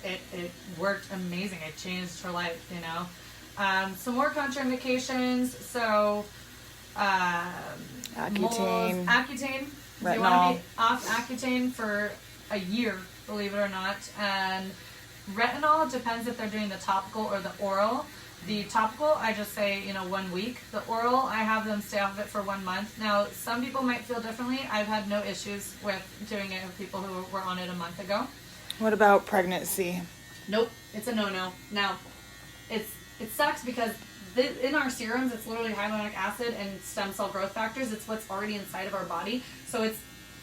it worked amazing. It changed her life, Some more contraindications. So, Accutane, retinol. You want to be off Accutane for a year, believe it or not. And retinol depends if they're doing the topical or the oral. The topical, I just say, 1 week. The oral, I have them stay off of it for 1 month. Now, some people might feel differently. I've had no issues with doing it with people who were on it a month ago. What about pregnancy? Nope, it's a no-no. Now, it sucks because in our serums, it's literally hyaluronic acid and stem cell growth factors. It's what's already inside of our body. So it's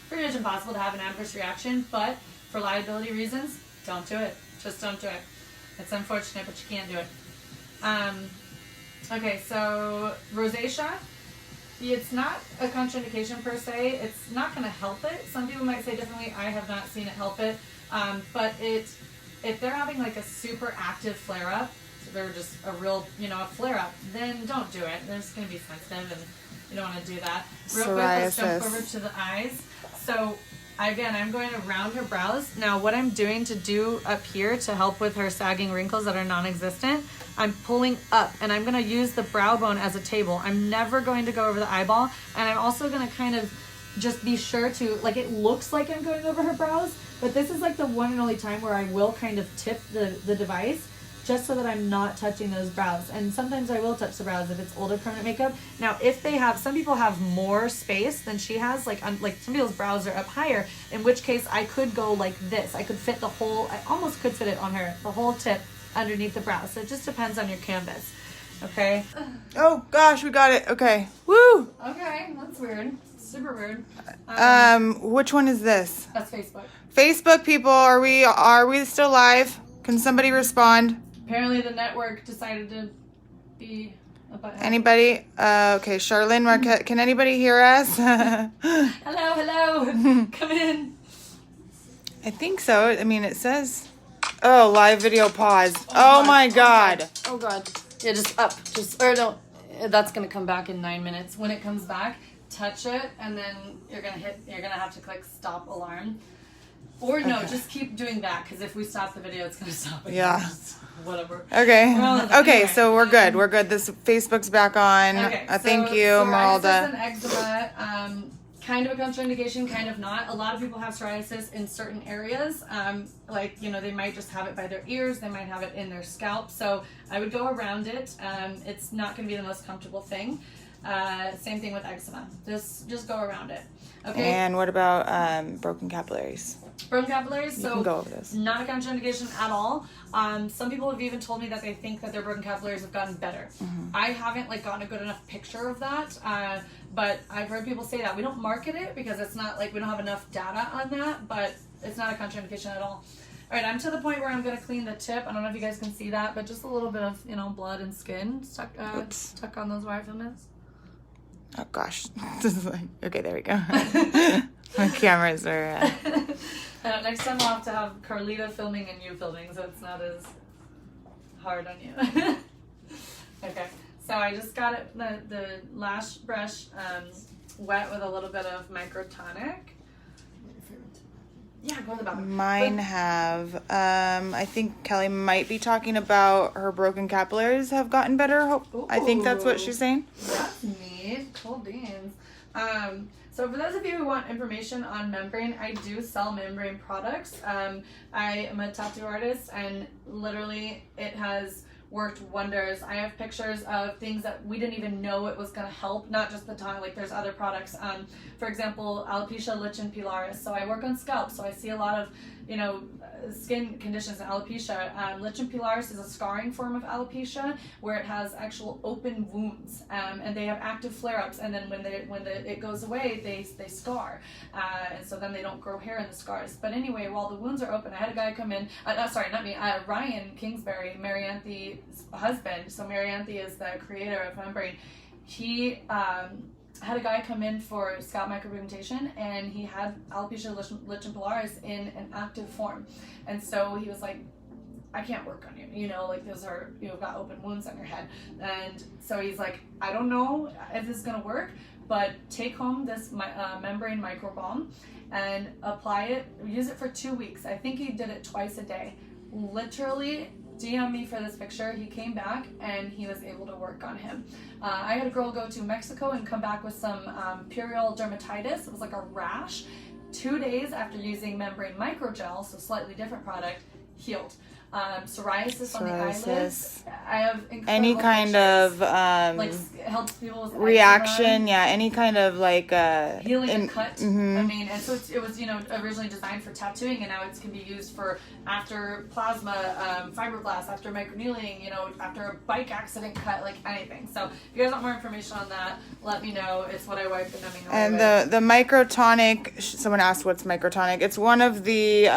pretty much impossible to have an adverse reaction, but for liability reasons, don't do it. Just don't do it. It's unfortunate, but you can't do it. Okay, so rosacea, it's not a contraindication per se. It's not going to help it. Some people might say differently. I have not seen it help it. But if they're having a super active flare-up, so they're just a real, a flare-up, then don't do it. They're just going to be sensitive, and you don't want to do that. Real quick, let's jump over to the eyes. So again, I'm going around her brows. Now, what I'm doing to do up here to help with her sagging wrinkles that are non-existent, I'm pulling up, and I'm going to use the brow bone as a table. I'm never going to go over the eyeball, and I'm also going to kind of just be sure to, it looks like I'm going over her brows, but this is the one and only time where I will kind of tip the device just so that I'm not touching those brows. And sometimes I will touch the brows if it's older permanent makeup. Now, if they have, some people have more space than she has, some people's brows are up higher, in which case I could go like this. I could fit I almost could fit it on her, the whole tip underneath the brow. So it just depends on your canvas. Okay. Oh gosh, we got it. Okay. Woo. Okay, that's weird. Super weird. Which one is this? That's Facebook. Facebook people, are we still live? Can somebody respond? Apparently the network decided to be a butthead. Anybody? Okay, Charlene Marquette, can anybody hear us? Hello. Come in. I think so. I mean, it says. Oh, live video pause. Oh my god. Oh god. Yeah, just up. Or no, that's gonna come back in 9 minutes. When it comes back, touch it, and then you're gonna have to click stop alarm. Or no, just keep doing that, because if we stop the video, it's gonna stop again. Yeah. Just whatever. Okay. Well, Okay, anyway, so we're good. We're good. This Facebook's back on. Okay, Thank you, psoriasis Meralda. and eczema, kind of a contraindication, kind of not. A lot of people have psoriasis in certain areas. Like, they might just have it by their ears. They might have it in their scalp. So I would go around it. It's not going to be the most comfortable thing. Same thing with eczema. Just go around it. Okay. And what about broken capillaries? Broken capillaries, You can go over this. not a contraindication at all. Some people have even told me that they think that their broken capillaries have gotten better. I haven't gotten a good enough picture of that, but I've heard people say that. We don't market it because it's not we don't have enough data on that, but it's not a contraindication at all. All right, I'm to the point where I'm going to clean the tip. I don't know if you guys can see that, but just a little bit of blood and skin stuck on those wire filaments. Oh gosh. This is okay, there we go. My cameras are... Next time I'll have to have Carlita filming and you filming, so it's not as hard on you. Okay, so I just got it, the lash brush wet with a little bit of Microtonic. Yeah, go in the bathroom. Mine have. I think Kelly might be talking about her broken capillaries have gotten better. I think that's what she's saying. That's neat. Cool beans. So for those of you who want information on membrane, I do sell membrane products. I am a tattoo artist, and literally it has worked wonders. I have pictures of things that we didn't even know it was going to help, not just the tongue, there's other products. For example, alopecia lichen pilaris. So I work on scalp, so I see a lot of skin conditions in alopecia. Lichen pilaris is a scarring form of alopecia where it has actual open wounds, and they have active flare-ups, and then when it goes away, they scar, and so then they don't grow hair in the scars. But anyway, while the wounds are open, I had a guy come in, sorry, not me, Ryan Kingsbury, Marianthe's husband. So Marianthe is the creator of membrane. He had a guy come in for scalp micropigmentation, and he had alopecia lichen pilaris in an active form, and so he was like, I can't work on you, those are, you've got open wounds on your head. And so he's like, I don't know if this is gonna work, but take home this membrane micro balm and apply it, use it for 2 weeks. I think he did it twice a day. Literally DM me for this picture. He came back and he was able to work on him. I had a girl go to Mexico and come back with some puerperal dermatitis. It was like a rash. 2 days after using membrane microgel, so slightly different product, healed. Psoriasis on the eyelids. I have any kind of helps people with reaction, eczema. yeah, any kind of healing a cut. Mm-hmm. I mean, and so it was originally designed for tattooing, and now it can be used for after plasma, fibroblasts, after microneedling, after a bike accident cut, anything. So if you guys want more information on that, let me know. It's what I wipe the numbing away with. The Microtonic, someone asked what's Microtonic. It's one of the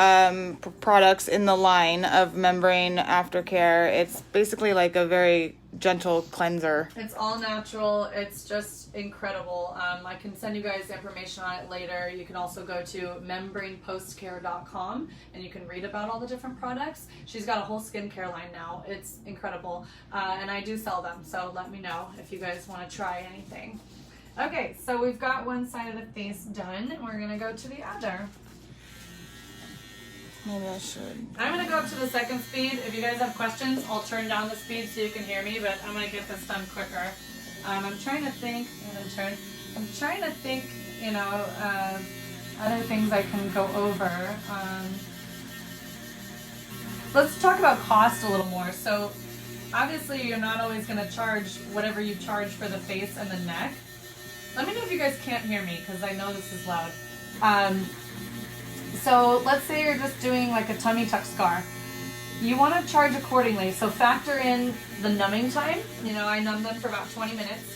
products in the line of membrane aftercare. It's basically like a very gentle cleanser. It's all natural. It's just incredible. I can send you guys information on it later. You can also go to membranepostcare.com and you can read about all the different products. She's got a whole skincare line now. It's incredible. And I do sell them, so let me know if you guys want to try anything. Okay, so we've got one side of the face done, and we're going to go to the other. Maybe I should. I'm going to go up to the second speed. If you guys have questions, I'll turn down the speed so you can hear me, but I'm going to get this done quicker. I'm trying to think, other things I can go over. Let's talk about cost a little more. So obviously you're not always going to charge whatever you charge for the face and the neck. Let me know if you guys can't hear me, because I know this is loud. So let's say you're just doing a tummy tuck scar. you want to charge accordingly. So factor in the numbing time. You know, I numb them for about 20 minutes.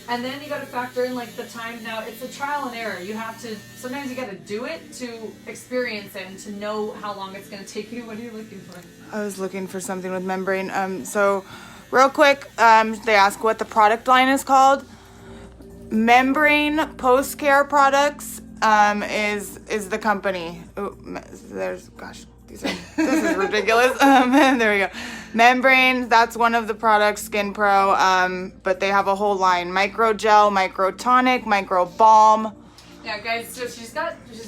And then you got to factor in like the time. Now it's a trial and error. You have to, sometimes you got to do it to experience it and to know how long it's going to take you. What are you looking for? I was looking for something with membrane. So real quick, they ask what the product line is called. Membrane Post Care Products is the company. Ooh, there's, gosh, this is ridiculous. There we go. Membrane, that's one of the products, Skin Pro, but they have a whole line. Microgel, Microtonic, Micro Balm. Yeah, guys, so she's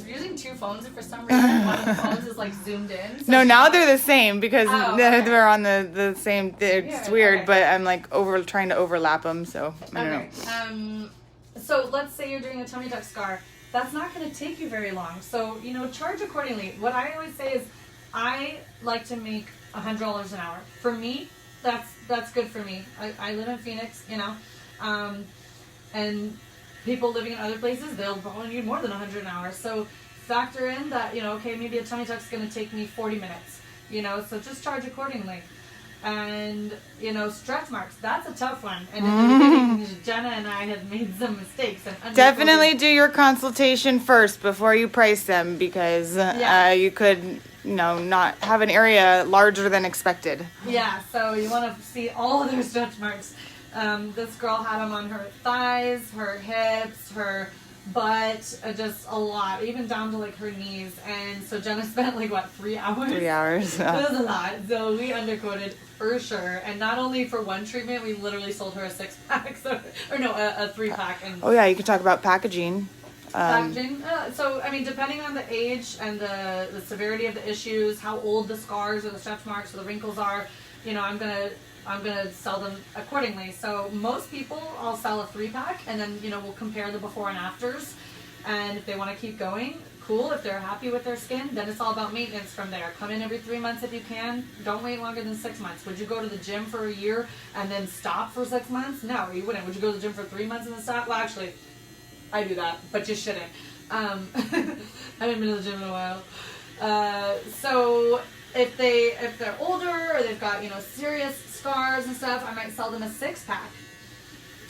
using two phones, and for some reason one of the phones is like zoomed in. So No, now they're the same because okay. they're on the same. It's Yeah, weird, okay. but I'm like trying to overlap them, so I don't know. So let's say you're doing a tummy tuck scar. That's not going to take you very long. So, you know, charge accordingly. What I always say is I like to make $100 an hour. For me, that's good for me. I live in Phoenix, you know, and people living in other places, they'll probably need more than $100 an hour. So factor in that, you know, okay, maybe a tummy tuck's going to take me 40 minutes, you know, so just charge accordingly. And, you know, stretch marks, that's a tough one. And in the beginning, Jenna and I had made some mistakes. And Definitely do your consultation first before you price them because you could, you know, not have an area larger than expected. Yeah, so you want to see all of their stretch marks. This girl had them on her thighs, her hips, her butt, just a lot, even down to like her knees. And so Jenna spent like, what, 3 hours? 3 hours. It was a lot. So we underquoted for sure. And not only for one treatment, we literally sold her a 6-pack, so, or no, a 3-pack. And Oh yeah, you could talk about packaging. packaging. So, I mean, depending on the age and the severity of the issues, how old the scars or the stretch marks or the wrinkles are, you know, I'm gonna sell them accordingly. So most people, I'll sell a 3-pack, and then, you know, we'll compare the before and afters. And if they want to keep going, cool. If they're happy with their skin, then it's all about maintenance from there. Come in every 3 months if you can. Don't wait longer than 6 months. Would you go to the gym for a year and then stop for 6 months? No, you wouldn't. Would you go to the gym for 3 months and then stop? Well, actually, I do that, but you shouldn't. I haven't been to the gym in a while. So if they're older or they've got, you know, serious scars and stuff, I might sell them a 6-pack.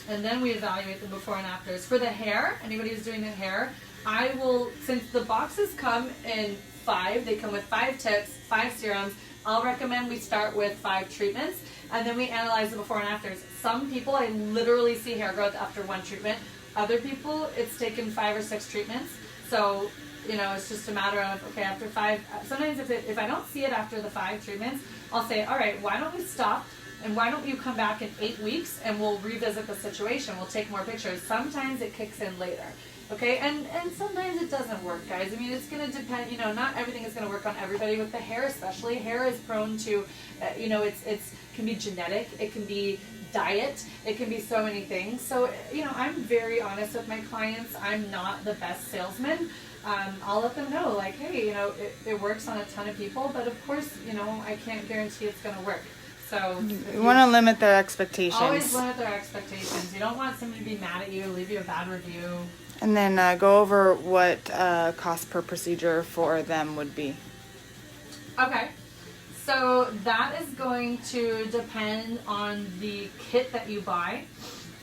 And then we evaluate the before and afters. For the hair, anybody who's doing the hair, I will, since the boxes come in 5, they come with 5 tips, 5 serums, I'll recommend we start with 5 treatments, and then we analyze the before and afters. Some people, I literally see hair growth after 1 treatment. Other people, it's taken 5 or 6 treatments. So, you know, it's just a matter of, okay, after 5, sometimes if I don't see it after the 5 treatments, I'll say, all right, why don't we stop? And why don't you come back in 8 weeks and we'll revisit the situation. We'll take more pictures. Sometimes it kicks in later. Okay, and sometimes it doesn't work, guys. I mean, it's going to depend, you know, not everything is going to work on everybody. With the hair especially, hair is prone to, you know, it's can be genetic, it can be diet, it can be so many things. So, you know, I'm very honest with my clients. I'm not the best salesman. I'll let them know, like, hey, you know, it works on a ton of people, but of course, you know, I can't guarantee it's going to work. So You want to limit their expectations. always limit their expectations. You don't want somebody to be mad at you, leave you a bad review. And then go over what cost per procedure for them would be. Okay, so that is going to depend on the kit that you buy.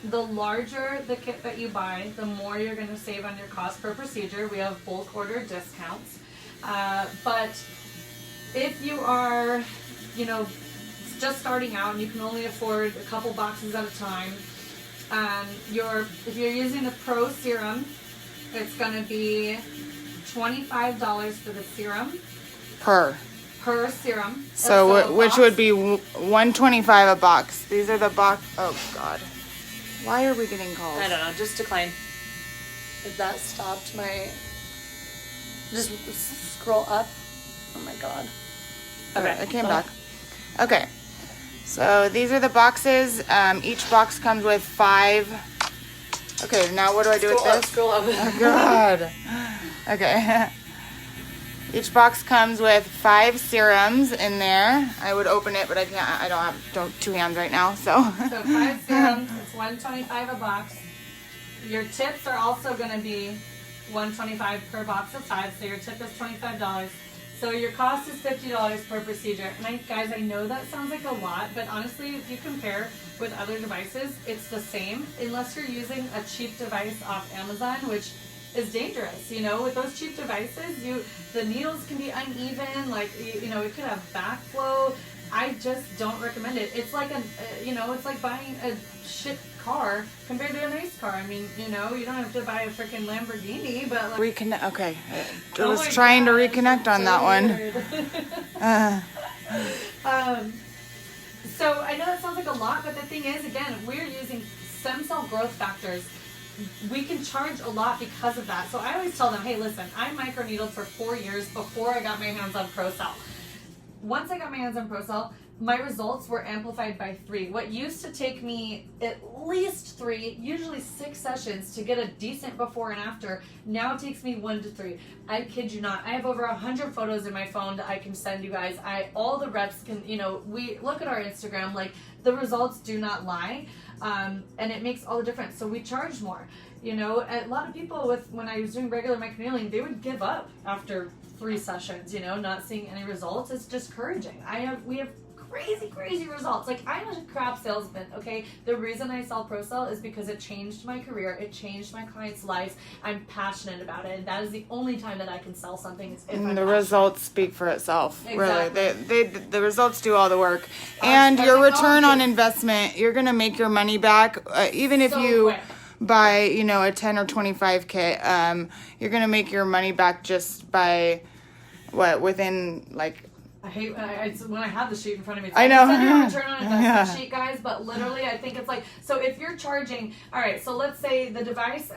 The larger the kit that you buy, the more you're going to save on your cost per procedure. We have bulk order discounts. But if you are, you know, just starting out and you can only afford a couple boxes at a time, if you're using the Pro Serum, it's going to be $25 for the serum Per serum. So which would be $125 a box. These are the box. Oh God, why are we getting calls? I don't know. Just decline. If that stopped my. Just scroll up. Oh my God. Okay, I came back. Okay, so these are the boxes. Each box comes with 5. Okay, now what do I do with this? Scroll up. Oh God. Okay. Each box comes with 5 serums in there. I would open it, but I can't. I don't have 2 hands right now, so. So 5 serums. It's $125 a box. Your tips are also going to be $125 per box of 5. So your tip is $25. So your cost is $50 per procedure. And guys, I know that sounds like a lot, but honestly, if you compare with other devices, it's the same, unless you're using a cheap device off Amazon, which is dangerous. You know, with those cheap devices, the needles can be uneven, like, you know, it could have backflow. I just don't recommend it. It's like it's like buying a shit car compared to a nice car. I mean, you know, you don't have to buy a freaking Lamborghini, but like, Reconnect. Okay, I was trying to reconnect on that one. So I know that sounds like a lot, but the thing is, again, we're using stem cell growth factors. We can charge a lot because of that. So I always tell them, hey, listen, I microneedled for 4 years before I got my hands on ProCell. Once I got my hands on ProCell, my results were amplified by 3. What used to take me at least 3, usually 6 sessions to get a decent before and after, now takes me 1 to 3. I kid you not. I have over 100 photos in my phone that I can send you guys. All the reps can, you know, we look at our Instagram, like the results do not lie. And it makes all the difference. So we charge more. You know, a lot of people when I was doing regular microneedling, they would give up after 3 sessions, you know, not seeing any results. It's discouraging. We have crazy results. Like, I'm a crap salesman, okay? The reason I sell ProCell is because it changed my career. It changed my clients' lives. I'm passionate about it, and that is the only time that I can sell something. Is if I'm the passionate. Results speak for itself. Exactly. Really, the results do all the work, and your return on investment. You're gonna make your money back, even if So you quick. buy, you know, a 10 or 25 kit. You're gonna make your money back just by within like. I hate when I have the sheet in front of me. I know. Send your return on investment Yeah. sheet, guys, but literally I think it's like, so if you're charging, all right, so let's say the device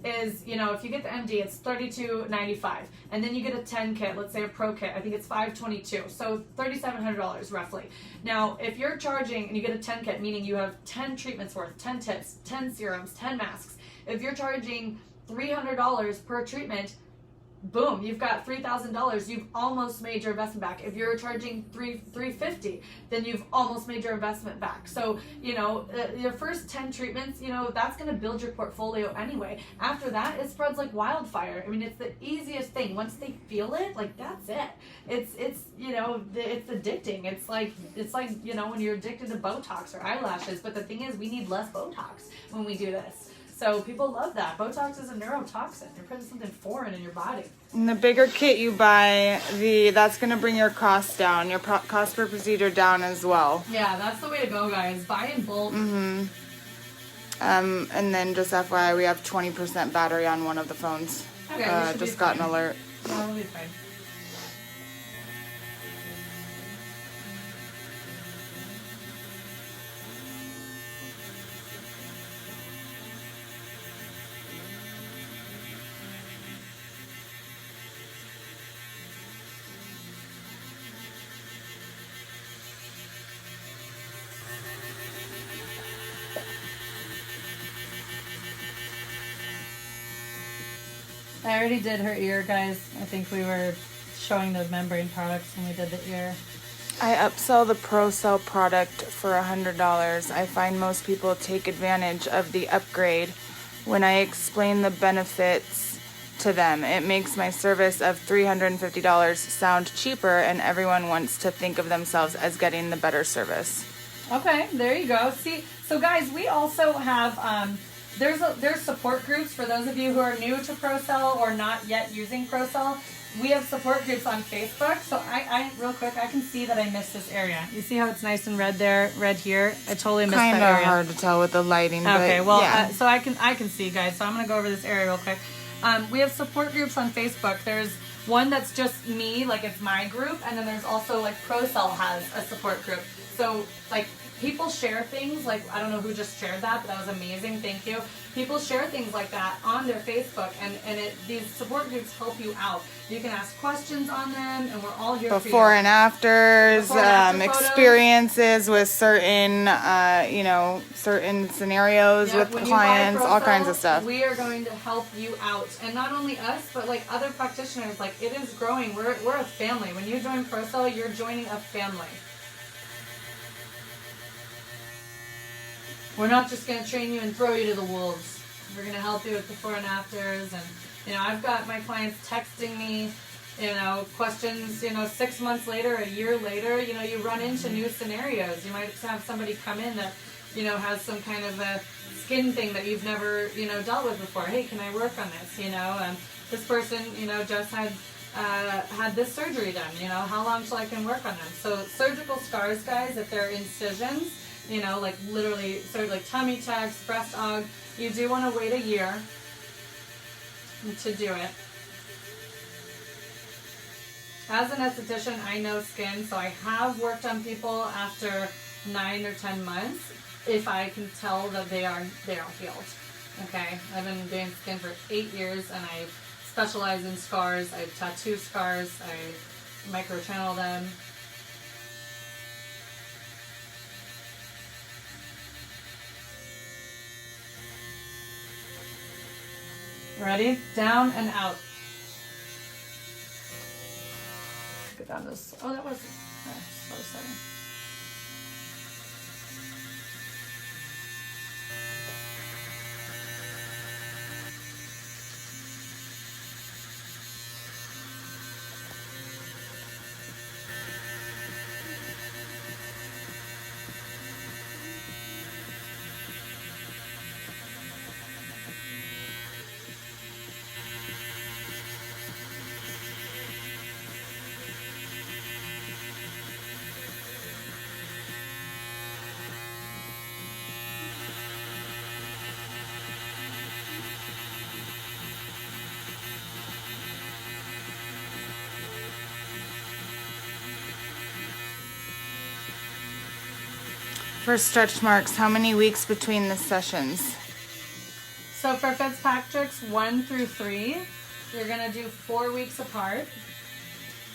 is, you know, if you get the MD, it's $32.95, and then you get a 10 kit, let's say a Pro kit, I think it's $522, so $3,700 roughly. Now, if you're charging and you get a 10 kit, meaning you have 10 treatments worth, 10 tips, 10 serums, 10 masks, if you're charging $300 per treatment, boom, you've got $3,000. You've almost made your investment back. If you're charging $350, then you've almost made your investment back. So, you know, your first 10 treatments, you know, that's going to build your portfolio anyway. After that, it spreads like wildfire. I mean, it's the easiest thing. Once they feel it, like, that's it. It's you know, it's addicting. It's like, you know, when you're addicted to Botox or eyelashes. But the thing is, we need less Botox when we do this. So people love that. Botox is a neurotoxin. You're putting something foreign in your body. And the bigger kit you buy, that's going to bring your cost down, your cost per procedure down as well. Yeah, that's the way to go, guys. Buy in bulk. Mm-hmm. And then just FYI, we have 20% battery on one of the phones. Okay, just got an alert. No, we'll be fine. I already did her ear, guys. I think we were showing the membrane products when we did the ear. I upsell the ProCell product for $100. I find most people take advantage of the upgrade when I explain the benefits to them. It makes my service of $350 sound cheaper, and everyone wants to think of themselves as getting the better service. Okay, there you go. See, so guys, we also have there's support groups for those of you who are new to ProCell or not yet using ProCell. We have support groups on Facebook. So I real quick, I can see that I missed this area. You see how it's nice and red there, red here? I totally missed that area. Kind of hard to tell with the lighting. Okay, but well, yeah. So I can see, guys. So I'm gonna go over this area real quick. We have support groups on Facebook. There's one that's just me, like it's my group, and then there's also like ProCell has a support group. So like people share things, like I don't know who just shared that, but that was amazing. Thank you. People share things like that on their Facebook, and these support groups help you out. You can ask questions on them, and we're all here Before for you. and afters, Before and after photos. experiences with certain, certain scenarios Yep, with when you buy clients, all ProCell, kinds of stuff. We are going to help you out, and not only us, but like other practitioners. Like it is growing. We're a family. When you join ProCell, you're joining a family. We're not just going to train you and throw you to the wolves. We're going to help you with before and afters. And, you know, I've got my clients texting me questions, 6 months later, a year later, you run into new scenarios. You might have somebody come in that, has some kind of a skin thing that you've never, dealt with before. Hey, can I work on this? This person, just had this surgery done. How long till I can work on them? So surgical scars, guys, if they're incisions, like literally, like tummy tucks, breast aug, you do want to wait a year to do it. As an esthetician, I know skin, so I have worked on people after 9 or 10 months if I can tell that they are healed. Okay, I've been doing skin for 8 years, and I specialize in scars. I tattoo scars. I microchannel them. Ready? Down and out. Get down this. Oh, that was slow setting. For stretch marks, how many weeks between the sessions? So for Fitzpatrick's 1 through 3, you're going to do 4 weeks apart.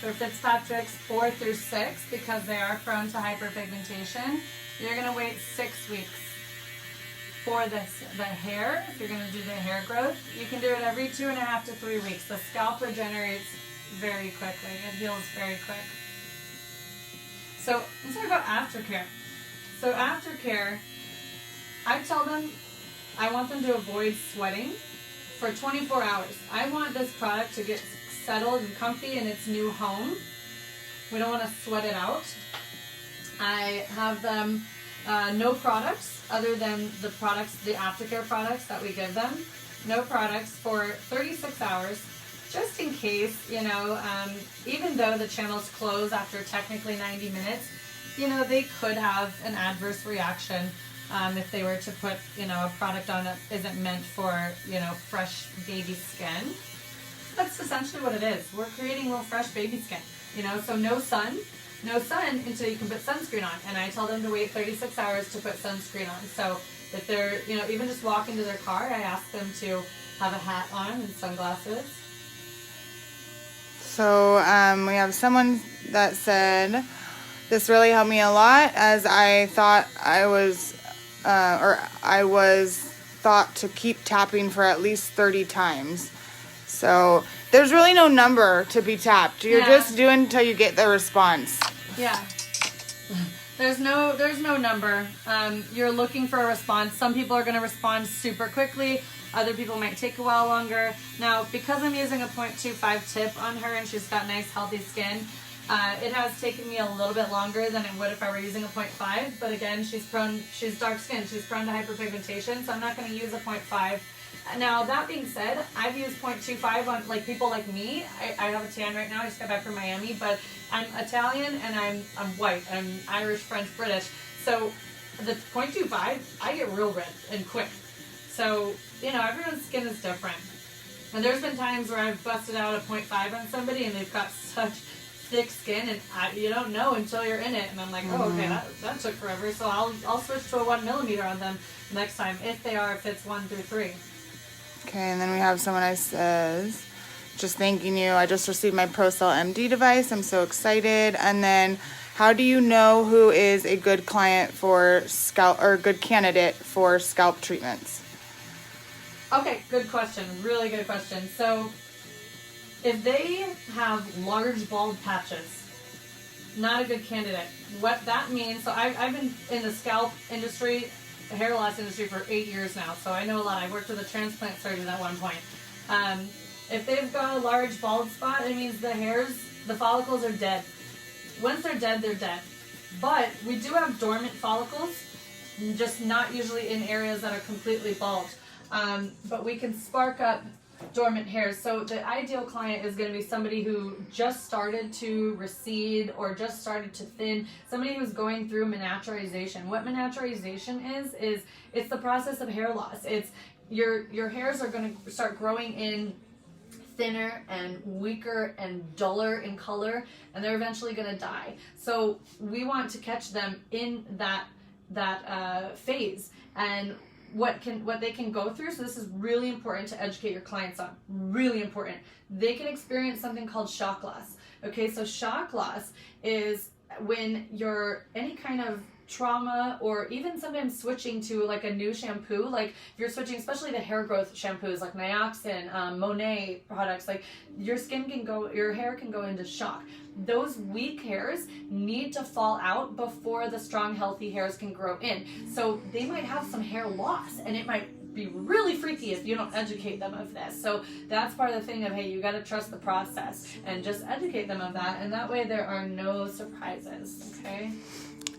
For Fitzpatrick's 4 through 6, because they are prone to hyperpigmentation, you're going to wait 6 weeks. For the hair, if you're going to do the hair growth, you can do it every 2.5 to 3 weeks. The scalp regenerates very quickly. It heals very quick. So let's talk about Aftercare. So Aftercare, I tell them I want them to avoid sweating for 24 hours. I want this product to get settled and comfy in its new home. We don't want to sweat it out. I have them no products other than the products, the Aftercare products that we give them. No products for 36 hours, just in case, even though the channels close after technically 90 minutes, they could have an adverse reaction if they were to put, a product on that isn't meant for, fresh baby skin. That's essentially what it is. We're creating real fresh baby skin, so no sun until you can put sunscreen on. And I tell them to wait 36 hours to put sunscreen on. So if they're, even just walk into their car, I ask them to have a hat on and sunglasses. So we have someone that said, this really helped me a lot, as I thought I was thought to keep tapping for at least 30 times. So there's really no number to be tapped. You're just doing until you get the response. Yeah. There's no number. You're looking for a response. Some people are going to respond super quickly. Other people might take a while longer. Now, because I'm using a 0.25 tip on her and she's got nice, healthy skin, it has taken me a little bit longer than it would if I were using a 0.5. But again, she's dark skinned. She's prone to hyperpigmentation, so I'm not going to use a 0.5. Now, that being said, I've used 0.25 on people like me. I have a tan right now. I just got back from Miami, but I'm Italian and I'm white. I'm Irish, French, British. So the 0.25, I get real red and quick. So, everyone's skin is different. And there's been times where I've busted out a 0.5 on somebody and they've got such thick skin and you don't know until you're in it. And I'm like, oh, okay, that took forever. So I'll switch to a 1 millimeter on them next time if it's 1 through 3. Okay, and then we have someone that says, just thanking you. I just received my ProCell MD device. I'm so excited. And then, how do you know who is a good client for scalp or a good candidate for scalp treatments? Okay, good question. Really good question. So, if they have large bald patches, not a good candidate. What that means, so I've been in the scalp industry, the hair loss industry for 8 years now, so I know a lot. I worked with a transplant surgeon at one point. If they've got a large bald spot, it means the follicles are dead. Once they're dead, they're dead. But we do have dormant follicles, just not usually in areas that are completely bald. But we can spark up dormant hairs. So the ideal client is going to be somebody who just started to recede or just started to thin, somebody who's going through miniaturization. What miniaturization is it's the process of hair loss. It's your hairs are going to start growing in thinner and weaker and duller in color, and they're eventually going to die. So we want to catch them in that phase and what they can go through. So this is really important to educate your clients on. Really important. They can experience something called shock loss. Okay, so shock loss is when you're any kind of trauma or even sometimes switching to like a new shampoo, like if you're switching, especially the hair growth shampoos like Nioxin, Monet products, like your hair can go into shock. Those weak hairs need to fall out before the strong healthy hairs can grow in. So they might have some hair loss, and it might be really freaky if you don't educate them of this. So that's part of the thing of, hey, you got to trust the process and just educate them of that, and that way there are no surprises. Okay.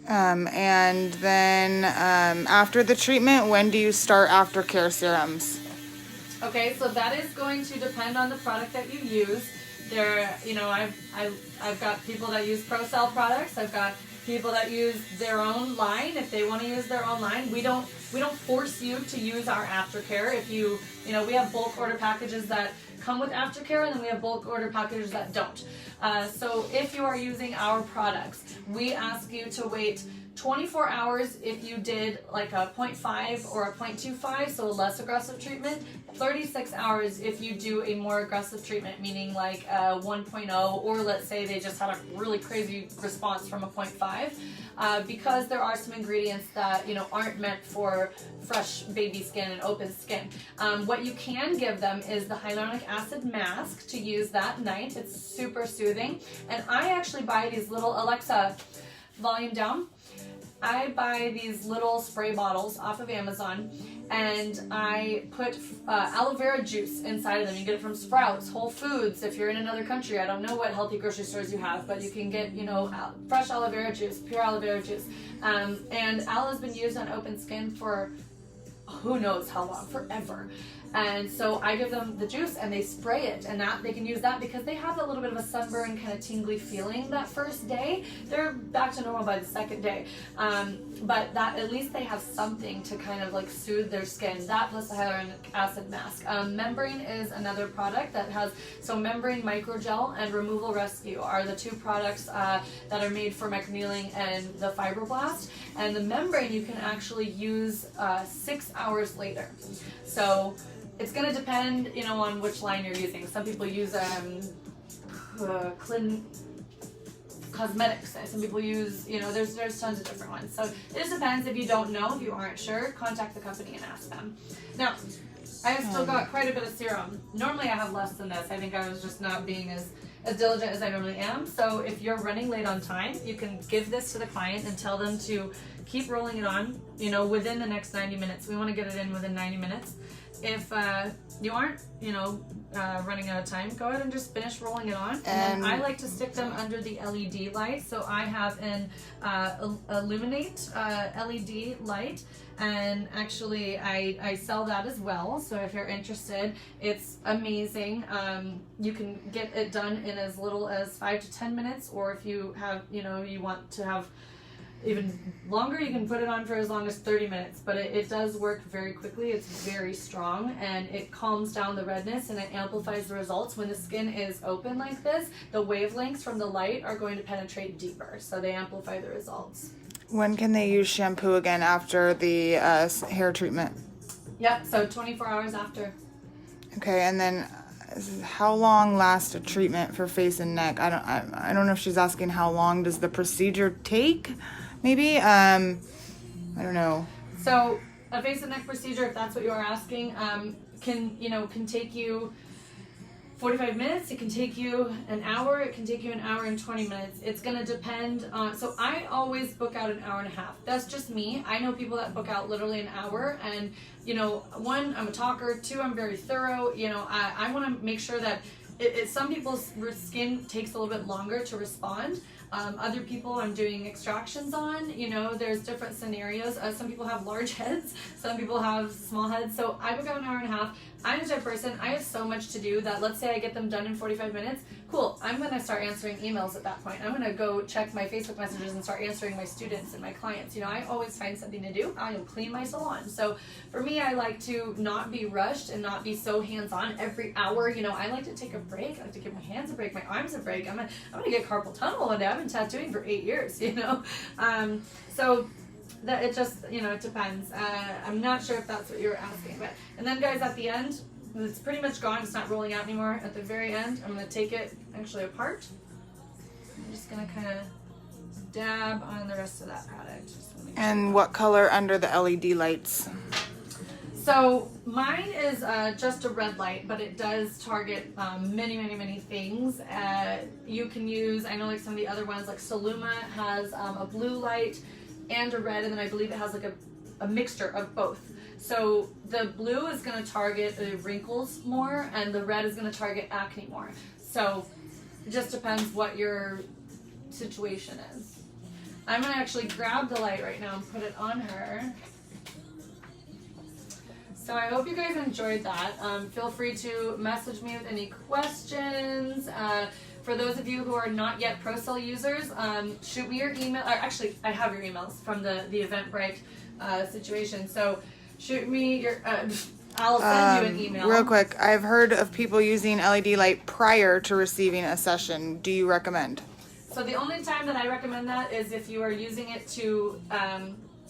And then after the treatment, when do you start aftercare serums? Okay, so that is going to depend on the product that you use. I've got people that use ProCell products. I've got people that use their own line if they want to use their own line. We don't force you to use our aftercare. If we have bulk order packages that come with aftercare, and then we have bulk order packages that don't. So if you are using our products, we ask you to wait 24 hours if you did like a 0.5 or a 0.25, so a less aggressive treatment. 36 hours if you do a more aggressive treatment, meaning like a 1.0, or let's say they just had a really crazy response from a 0.5, because there are some ingredients that aren't meant for fresh baby skin and open skin. What you can give them is the hyaluronic acid mask to use that night. It's super soothing, and I actually buy these little Alexa, volume down. I buy these little spray bottles off of Amazon, and I put aloe vera juice inside of them. You get it from Sprouts, Whole Foods. If you're in another country, I don't know what healthy grocery stores you have, but you can get fresh aloe vera juice, pure aloe vera juice. And aloe has been used on open skin for who knows how long, forever. And so I give them the juice and they spray it, and that they can use that because they have a little bit of a sunburn kind of tingly feeling that first day. They're back to normal by the second day. But that at least they have something to kind of like soothe their skin. That plus the hyaluronic acid mask. Membrane is another product that has, so Membrane Microgel and Removal Rescue are the two products that are made for microneedling and the fibroblast. And the membrane you can actually use 6 hours later. So it's going to depend, on which line you're using. Some people use cosmetics. Some people use, there's tons of different ones. So it just depends. If you don't know, if you aren't sure, contact the company and ask them. Now, I have still got quite a bit of serum. Normally I have less than this. I think I was just not being as diligent as I normally am. So if you're running late on time, you can give this to the client and tell them to keep rolling it on, within the next 90 minutes. We want to get it in within 90 minutes. If you aren't, running out of time, go ahead and just finish rolling it on. And then I like to stick them under the LED light. So I have an Illuminate LED light, and actually I sell that as well. So if you're interested, it's amazing. You can get it done in as little as 5 to 10 minutes, or if you have, you want to have even longer, you can put it on for as long as 30 minutes, but it does work very quickly. It's very strong, and it calms down the redness and it amplifies the results. When the skin is open like this, the wavelengths from the light are going to penetrate deeper, so they amplify the results. When can they use shampoo again after the hair treatment? Yep, so 24 hours after. Okay, and then how long lasts a treatment for face and neck? I don't know if she's asking how long does the procedure take. Maybe, I don't know. So a face and neck procedure, if that's what you are asking, can take you 45 minutes, it can take you an hour, it can take you an hour and 20 minutes. It's gonna depend on, so I always book out an hour and a half. That's just me. I know people that book out literally an hour, and you know, one, I'm a talker, two, I'm very thorough. You know, I wanna make sure that some people's skin takes a little bit longer to respond. Other people I'm doing extractions on, you know, there's different scenarios. Some people have large heads, some people have small heads. So I book out an hour and a half. I'm the type of person, I have so much to do that let's say I get them done in 45 minutes. Cool, I'm gonna start answering emails at that point. I'm gonna go check my Facebook messages and start answering my students and my clients. You know, I always find something to do. I'll clean my salon. So for me, I like to not be rushed and not be so hands-on every hour. You know, I like to take a break. I like to give my hands a break, my arms a break. I'm gonna get carpal tunnel one day. I've been tattooing for 8 years, you know. So that it just, you know, it depends. I'm not sure if that's what you were asking, but, and then guys, at the end, it's pretty much gone, it's not rolling out anymore. At the very end, I'm gonna take it actually apart. I'm just gonna kind of dab on the rest of that product. And what color under the LED lights? So mine is just a red light, but it does target many things. You can use, I know like some of the other ones, like Soluma has a blue light and a red, and then I believe it has like a mixture of both. So the blue is going to target wrinkles more, and the red is going to target acne more. So it just depends what your situation is. I'm going to actually grab the light right now and put it on her. So I hope you guys enjoyed that. Feel free to message me with any questions. For those of you who are not yet ProCell users, shoot me your email. Or actually, I have your emails from the Eventbrite situation. So shoot me your. I'll send you an email. Real quick, I've heard of people using LED light prior to receiving a session. Do you recommend? So the only time that I recommend that is if you are using it to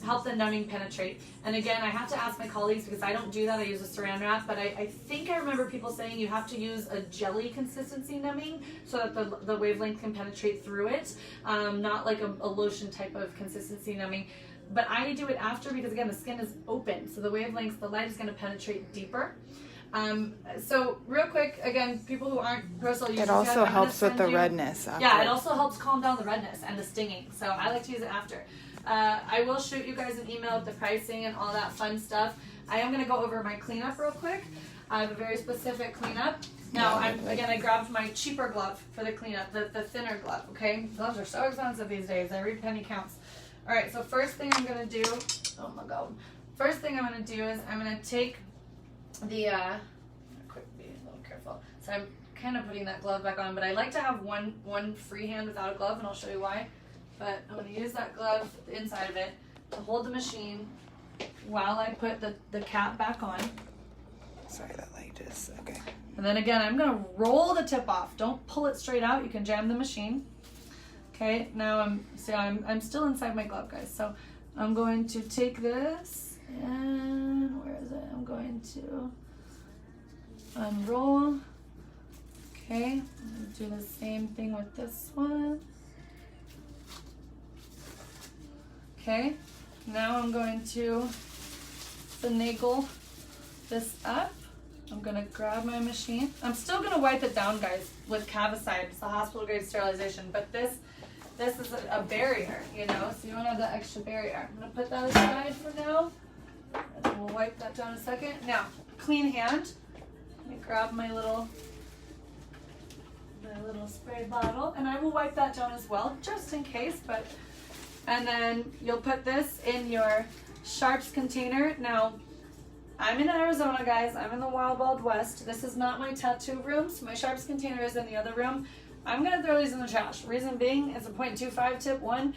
help the numbing penetrate. And again, I have to ask my colleagues because I don't do that. I use a Saran wrap, but I think I remember people saying you have to use a jelly consistency numbing so that the wavelength can penetrate through it, not like a lotion type of consistency numbing. But I do it after because again, the skin is open, so the wavelengths, the light is going to penetrate deeper. So real quick, again, people who aren't ProCell users, it also helps with the redness. After. Yeah, it also helps calm down the redness and the stinging. So I like to use it after. I will shoot you guys an email with the pricing and all that fun stuff. I am going to go over my cleanup real quick. I have a very specific cleanup. Now, I grabbed my cheaper glove for the cleanup, the thinner glove, okay? Gloves are so expensive these days. Every penny counts. All right, so first thing I'm going to do, oh my God. First thing I'm going to do is I'm going to take the, quick, be a little careful. So I'm kind of putting that glove back on, but I like to have one free hand without a glove, and I'll show you why. But I'm going to use that glove, the inside of it, to hold the machine while I put the cap back on. Sorry, that light is, okay. And then again, I'm going to roll the tip off. Don't pull it straight out. You can jam the machine. Okay, now I'm still inside my glove, guys. So I'm going to take this, and where is it? I'm going to unroll. Okay, I'm going to do the same thing with this one. Okay, now I'm going to finagle this up. I'm going to grab my machine. I'm still going to wipe it down, guys, with Cavicide. It's the hospital grade sterilization, but this is a barrier, you know, so you want to have that extra barrier. I'm going to put that aside for now, and then we'll wipe that down in a second. Now, clean hand. Let me grab my little spray bottle, and I will wipe that down as well, just in case, and then you'll put this in your sharps container. Now, I'm in Arizona, guys. I'm in the Wild West. This is not my tattoo room, so my sharps container is in the other room. I'm going to throw these in the trash. Reason being, it's a 0.25 tip, 1.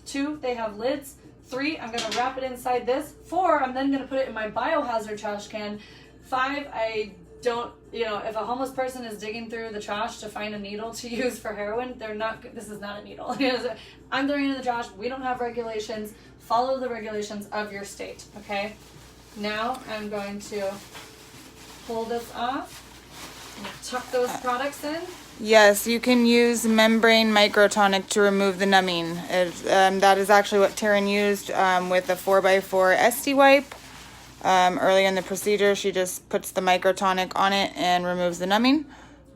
2, they have lids. 3, I'm going to wrap it inside this. 4, I'm then going to put it in my biohazard trash can. 5, I don't, you know, if a homeless person is digging through the trash to find a needle to use for heroin, this is not a needle. I'm throwing it in the trash. We don't have regulations. Follow the regulations of your state, okay? Now I'm going to pull this off and tuck those products in. Yes, you can use membrane Microtonic to remove the numbing. That is actually what Taryn used with a 4x4 SD wipe. Early in the procedure, she just puts the Microtonic on it and removes the numbing.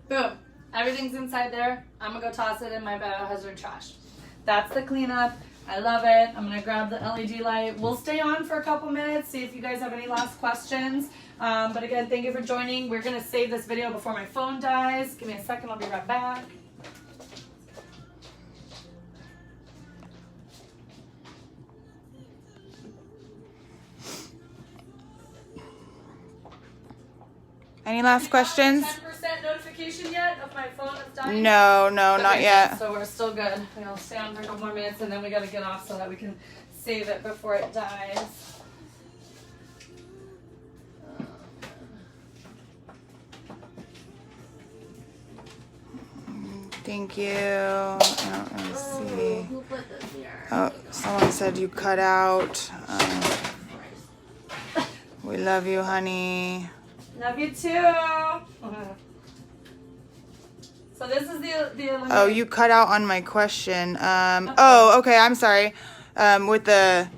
Boom. Everything's inside there. I'm gonna go toss it in my biohazard trash. That's the cleanup. I love it. I'm gonna grab the LED light. We'll stay on for a couple minutes, see if you guys have any last questions. But again, thank you for joining. We're gonna save this video before my phone dies. Give me a second, I'll be right back. Any last questions? 10% notification yet of my phone is dying? No, not Okay, yet. So we're still good. We'll stay on for a couple more minutes and then we gotta get off so that we can save it before it dies. Thank you. I don't really see. Who put this here? Oh, someone said you cut out. We love you, honey. Love you too. So this is the Illuminate. Oh, you cut out on my question. Oh, okay. I'm sorry. With the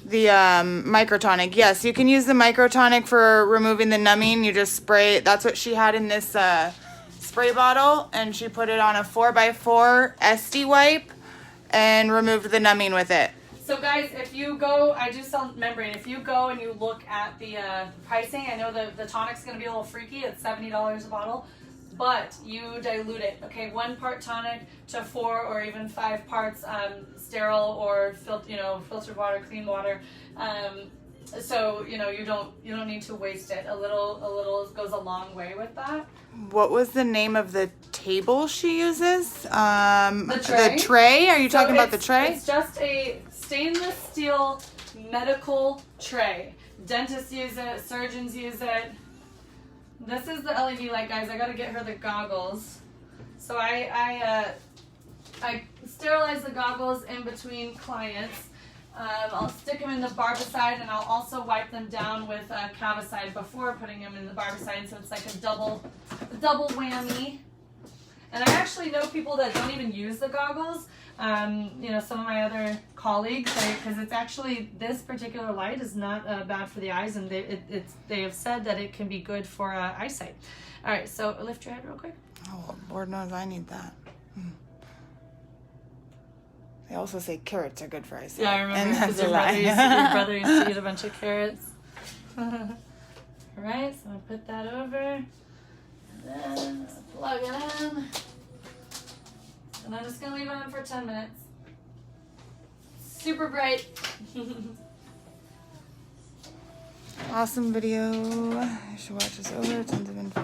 Microtonic. Yes, you can use the Microtonic for removing the numbing. You just spray. That's what she had in this spray bottle, and she put it on a 4x4 SD wipe and removed the numbing with it. So guys, if you go, I do sell membrane. If you go and you look at the pricing, I know the tonic's going to be a little freaky. It's $70 a bottle, but you dilute it. Okay, 1 part tonic to 4 or even 5 parts sterile or filtered water, clean water. So you don't need to waste it. A little goes a long way with that. What was the name of the table she uses? The tray. The tray? Are you talking about the tray? It's just a stainless steel medical tray. Dentists use it, surgeons use it. This is the LED light, guys. I gotta get her the goggles. So I sterilize the goggles in between clients. I'll stick them in the barbicide, and I'll also wipe them down with Cavicide before putting them in the barbicide, so it's like a double whammy. And I actually know people that don't even use the goggles. Some of my other colleagues, because it's actually, this particular light is not bad for the eyes, and they have said that it can be good for eyesight. All right, so lift your head real quick. Oh, Lord knows I need that. They also say carrots are good for eyesight. Yeah, I remember. And that's a your lie. your brother used to eat a bunch of carrots. All right, so I'm gonna put that over, and then plug it in, and I'm just gonna leave it on for 10 minutes. Super bright. Awesome video. You should watch this over. Tons of info.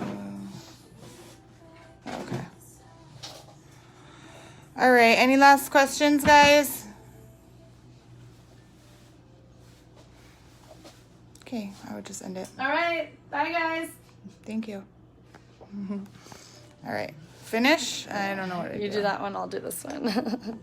Okay. All right. Any last questions, guys? Okay. I would just end it. All right, bye guys. Thank you. All right. Finish. I don't know what I You do that one, I'll do this one.